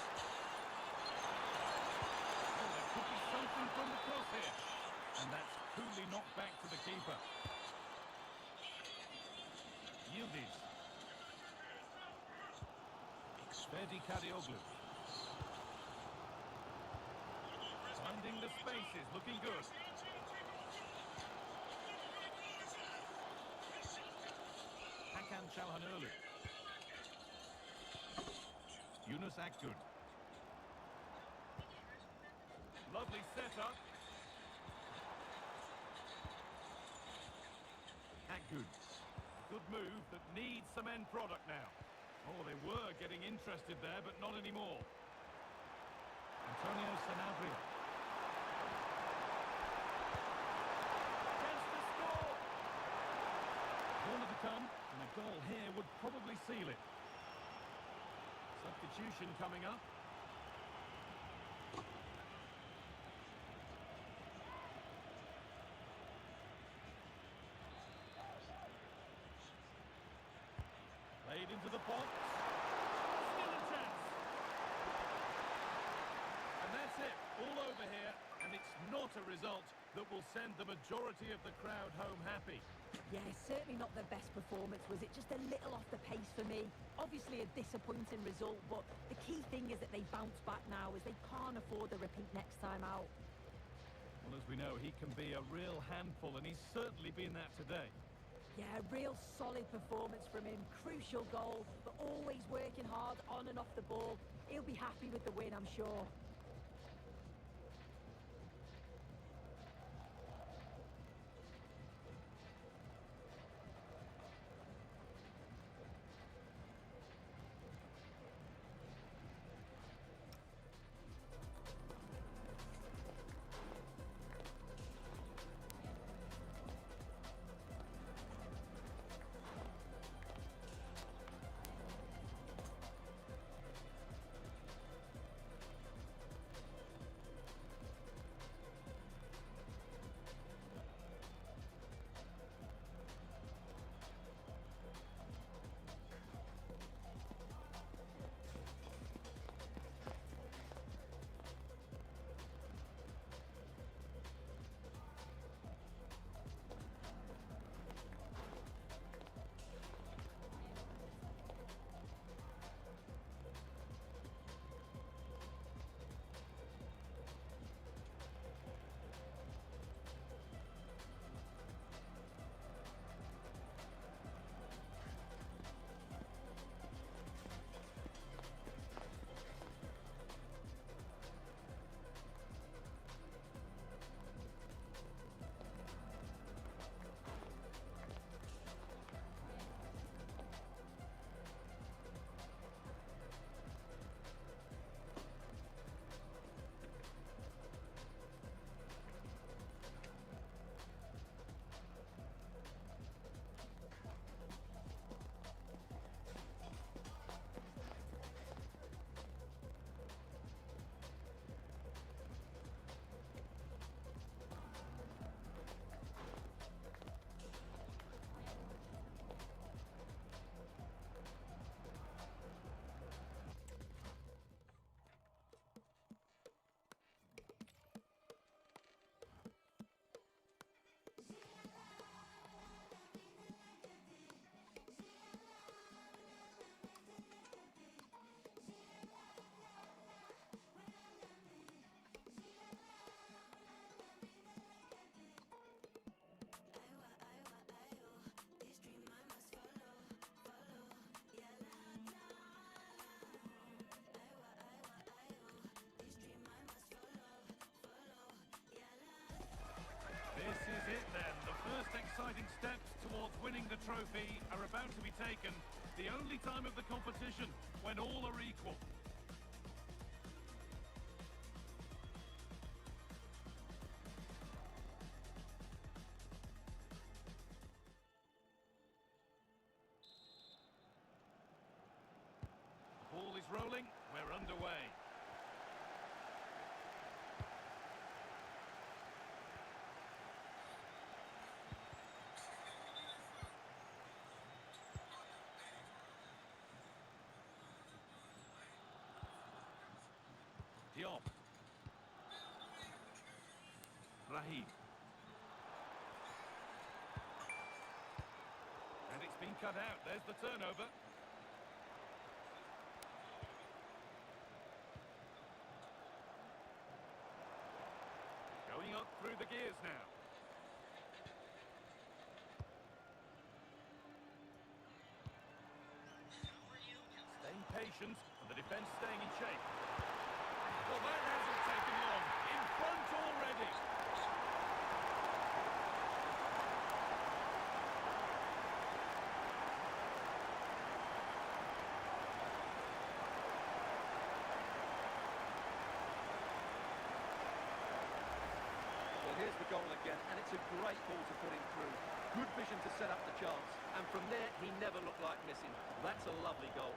Oh, there could be something from the cross here. And that's coolly knocked back to the keeper. Yildiz. Ferdi Karioglu. Finding the spaces, looking good. Hakan Çalhanoğlu. Yunus Akgün. Lovely setup. Akgün. Good move that needs some end product now. Oh, they were getting interested there, but not anymore. Antonio Sanabria. Chance to score! Corner to come, and a goal here would probably seal it. Substitution coming up. Played into the box. Still a chance. And that's it, all over here, and it's not a result that will send the majority of the crowd home happy. Yeah, certainly not their best performance, was it? Just a little off the pace for me. Obviously a disappointing result, but the key thing is that they bounce back now, as they can't afford a repeat next time out. Well, as we know, he can be a real handful, and he's certainly been that today. Yeah, a real solid performance from him. Crucial goal, but always working hard on and off the ball. He'll be happy with the win, I'm sure. deciding steps towards winning the trophy are about to be taken. The only time of the competition when all are equal. The ball is rolling, we're underway. Diop. Raheem. And it's been cut out. There's the turnover. Going up through the gears now. Staying patient and the defence staying in shape. Well, that hasn't taken long. In front already. Well, here's the goal again, and it's a great ball to put him through. Good vision to set up the chance, and from there, he never looked like missing. That's a lovely goal.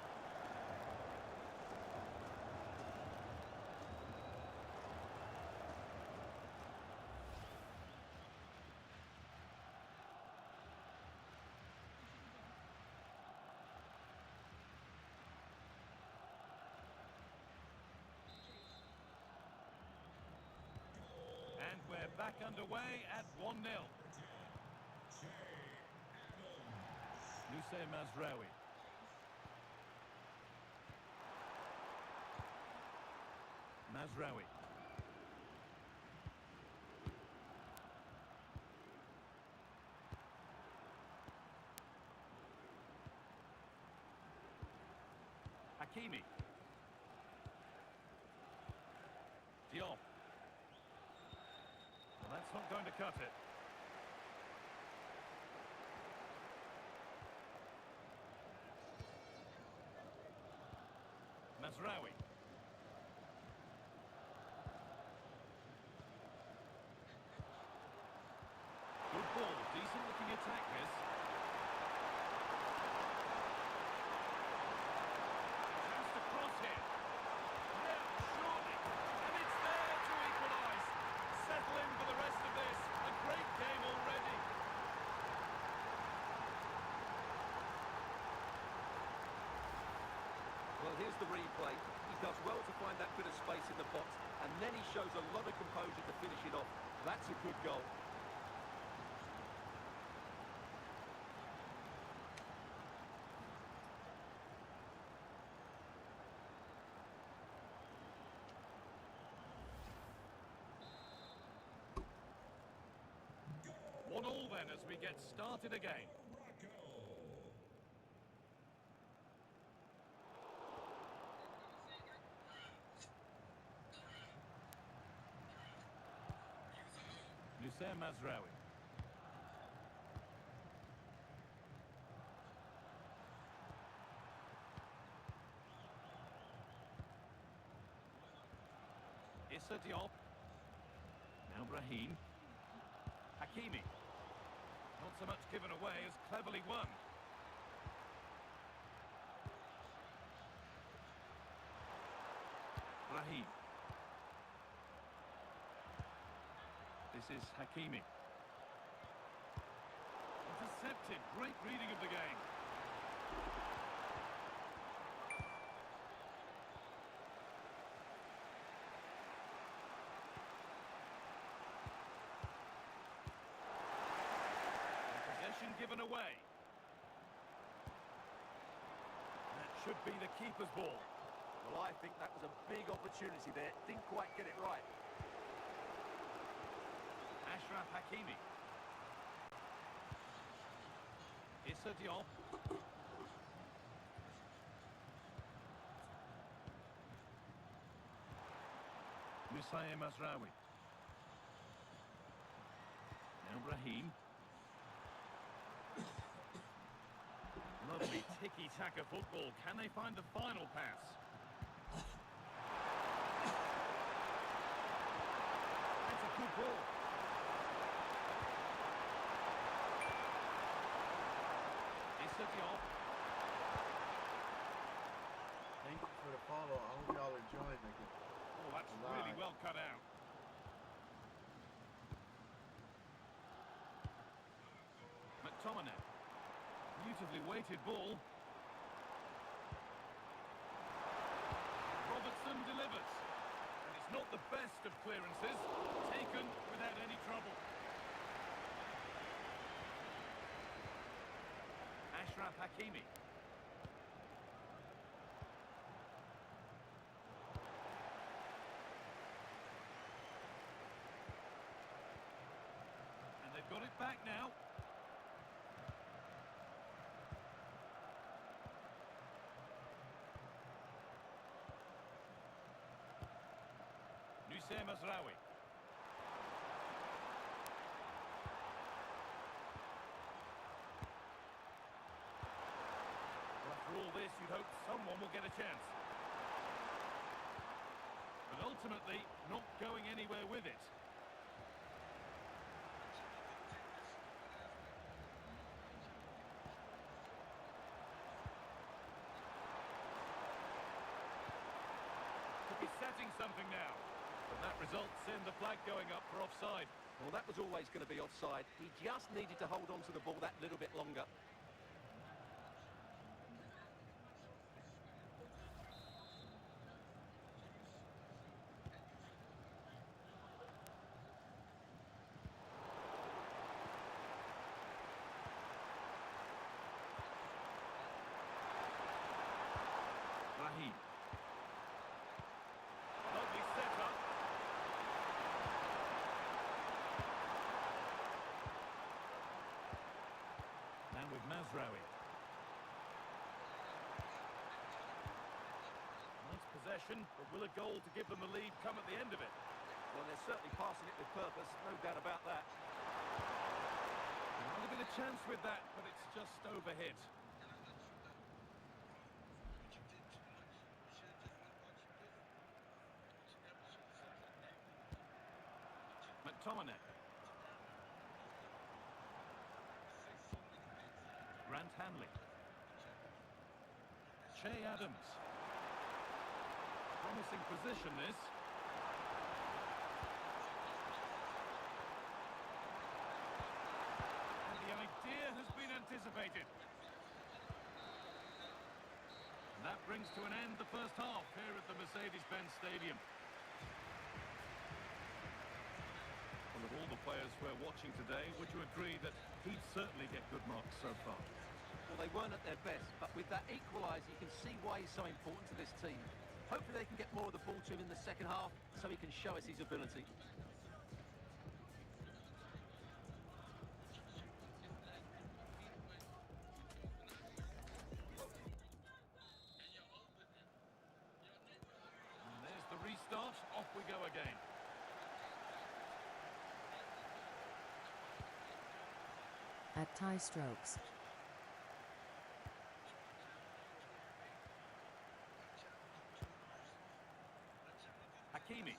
And we're back underway at 1-0. Nusay Mazraoui. Mazraoui. Hakimi. Diop. Well, that's not going to cut it. Mazraoui. Good ball, decent looking attack this. Chance to cross here. Now, surely. And it's there to equalise. Settle in for the rest of this. A great game already. Well, here's the replay. He does well to find that bit of space in the box, and then he shows a lot of composure to finish it off. That's a good goal. One all then as we get started again. Nusay Mazraoui. Issa Diop. Now Raheem. Hakimi. Not so much given away as cleverly won. Raheem. This is Hakimi. Intercepted. Great reading of the game. Possession given away. That should be the keeper's ball. Well, I think that was a big opportunity there. Didn't quite get it right. Ashraf Hakimi. Issa Diop. Nusay Mazraoui. Now Raheem. Tiki-taka football. Can they find the final pass? That's a good ball. It's a job. Thank you for the follow. I hope y'all enjoying the game. Oh, that's really well cut out. McTominay. Beautifully weighted ball. Robertson delivers. And it's not the best of clearances. Taken without any trouble. Ashraf Hakimi. And they've got it back now. Nusayr Mazraoui. Well, after all this, you'd hope someone will get a chance. But ultimately, not going anywhere with it. Could be setting something now. And that results in the flag going up for offside. Well, that was always going to be offside. He just needed to hold on to the ball that little bit longer. Raheem. Lovely setup. Now with Mazraoui. Nice possession, but will a goal to give them the lead come at the end of it? Well, they're certainly passing it with purpose, no doubt about that. Might have been a chance with that, but it's just overhit. McTominay. Grant Hanley. Che Adams. Promising position, this. And the idea has been anticipated. And that brings to an end the first half here at the Mercedes-Benz Stadium. Well, of all the players we're watching today, would you agree that he'd certainly get good marks so far? Well, they weren't at their best, but with that equaliser, you can see why he's so important to this team. Hopefully they can get more of the ball to him in the second half, so he can show us his ability. And there's the restart. Off we go again. At tie strokes. Hakimi.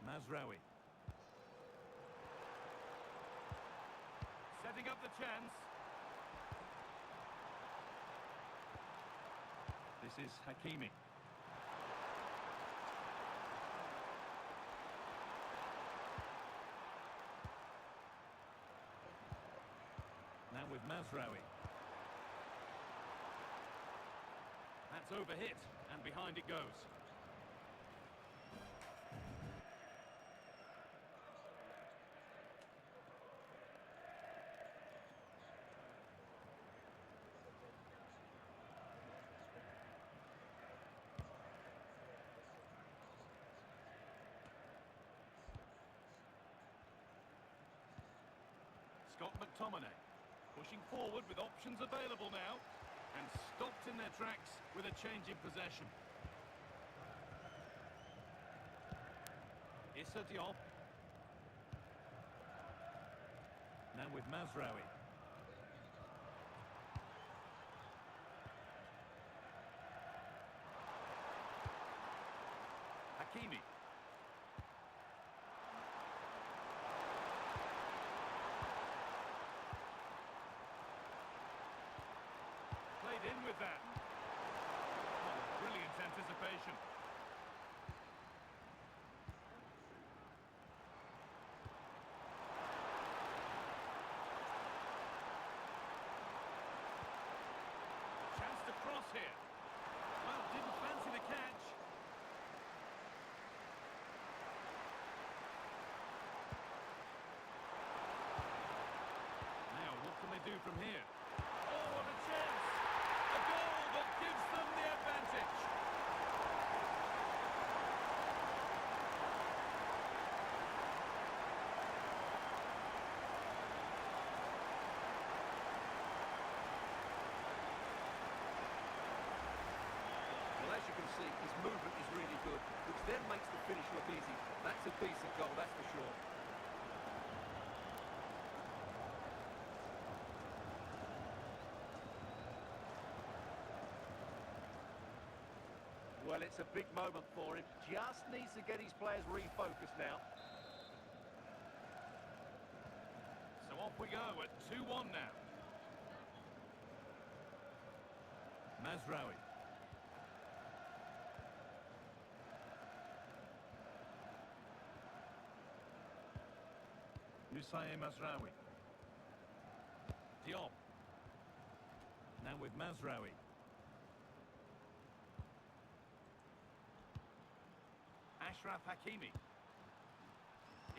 Mazraoui. Setting up the chance. This is Hakimi. Now with Mazraoui. That's overhit, and behind it goes. Scott McTominay. Pushing forward with options available now. And stopped in their tracks with a change in possession. Issa Diop. Now with Mazraoui. Hakimi. Played in with that. Oh, brilliant anticipation. Chance to cross here. Well, didn't fancy the catch. Now, what can they do from here? Oh, what a chance! A goal that gives them the advantage. Well, as you can see, his movement is really good, which then makes the finish look easy. That's a decent goal, that's for sure. Well, it's a big moment for him. Just needs to get his players refocused now. So off we go at 2-1 now. Mazraoui. Nusaye Mazraoui. Diop. Now with Mazraoui. Ashraf Hakimi.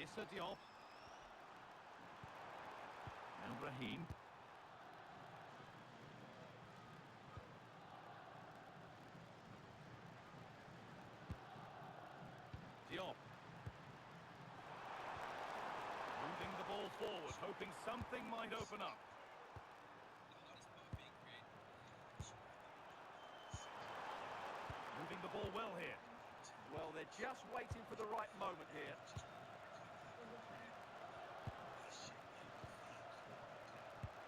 Issa Diop. Now Raheem. Diop. Moving the ball forward, hoping something might open up. Moving the ball well here. Well, they're just waiting for the right moment here.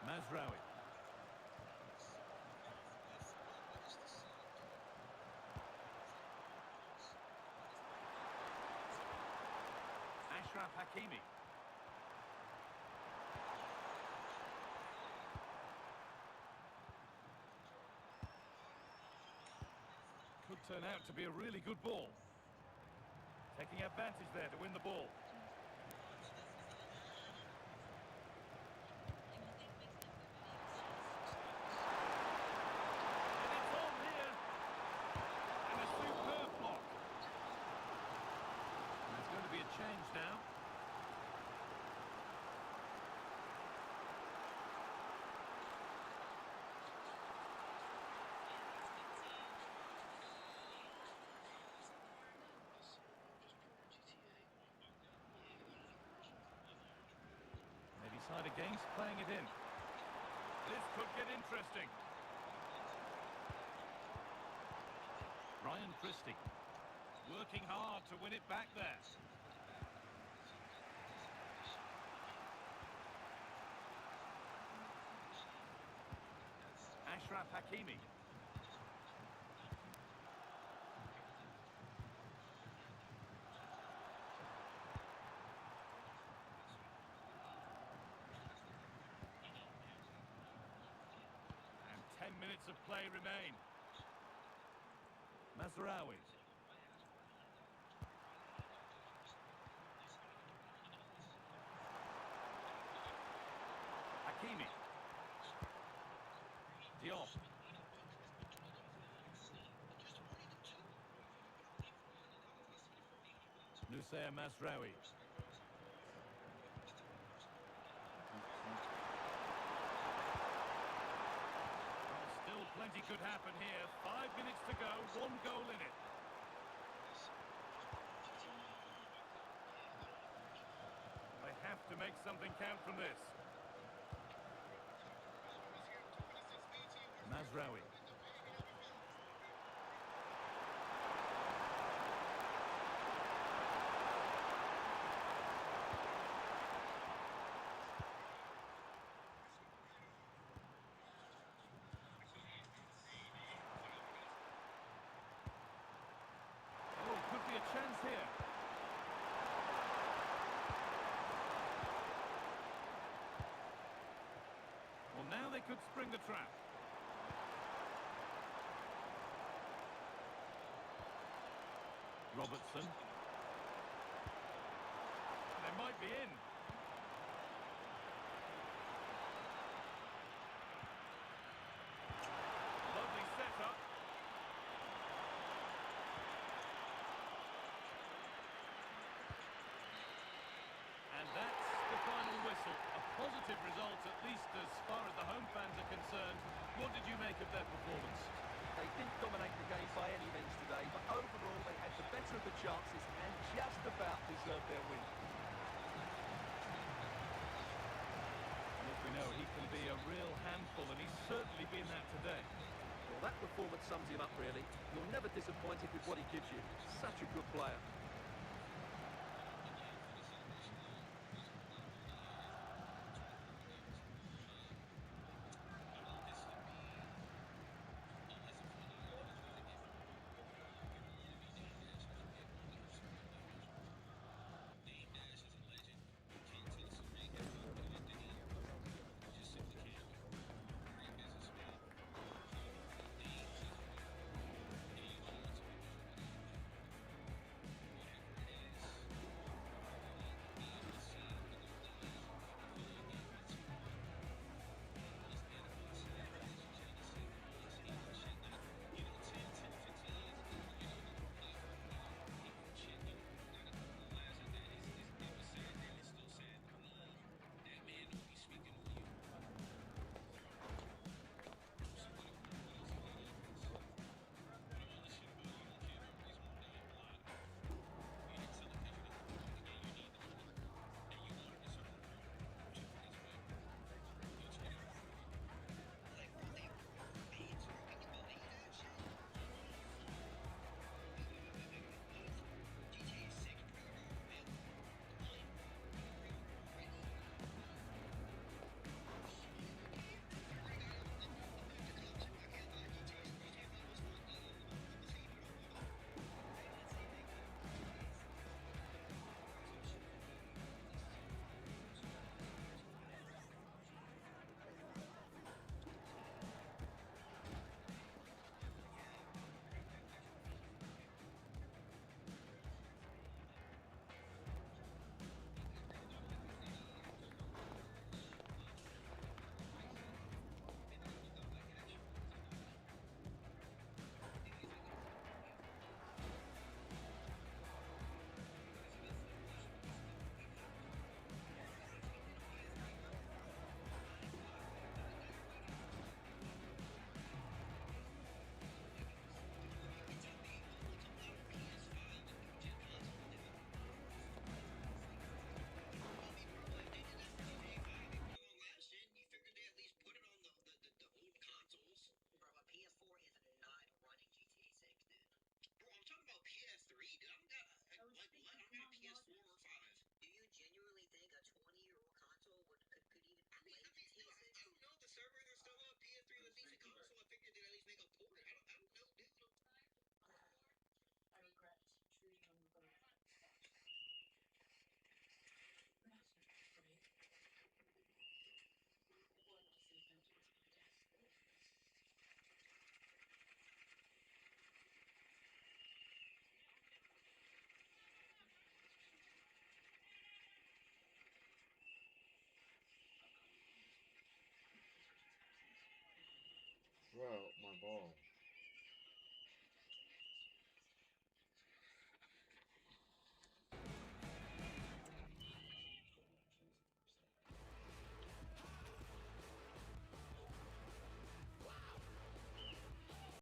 Mazraoui. Ashraf Hakimi. Could turn out to be a really good ball. Taking advantage there to win the ball. And it's on here. And a superb block. And there's going to be a change now. Side against, playing it in. This could get interesting. Ryan Christie working hard to win it back there. Ashraf Hakimi. And 10 minutes of play remain. Mazraoui. Hakimi. Diop. Nusaye Mazraoui. Still plenty could happen here. 5 minutes to go, 1 goal in it. They have to make something count from this. throw-in. Oh, could be a chance here. Well, now they could spring the trap. Robertson. They might be in. Lovely setup. And that's the final whistle. A positive result, at least as far as the home fans are concerned. What did you make of their performance? They didn't dominate the game by any means today, but overall they had the better of the chances and just about deserved their win. And as we know, he can be a real handful, and he's certainly been that today. Well, that performance sums him up, really. You're never disappointed with what he gives you. Such a good player. Bro, my ball.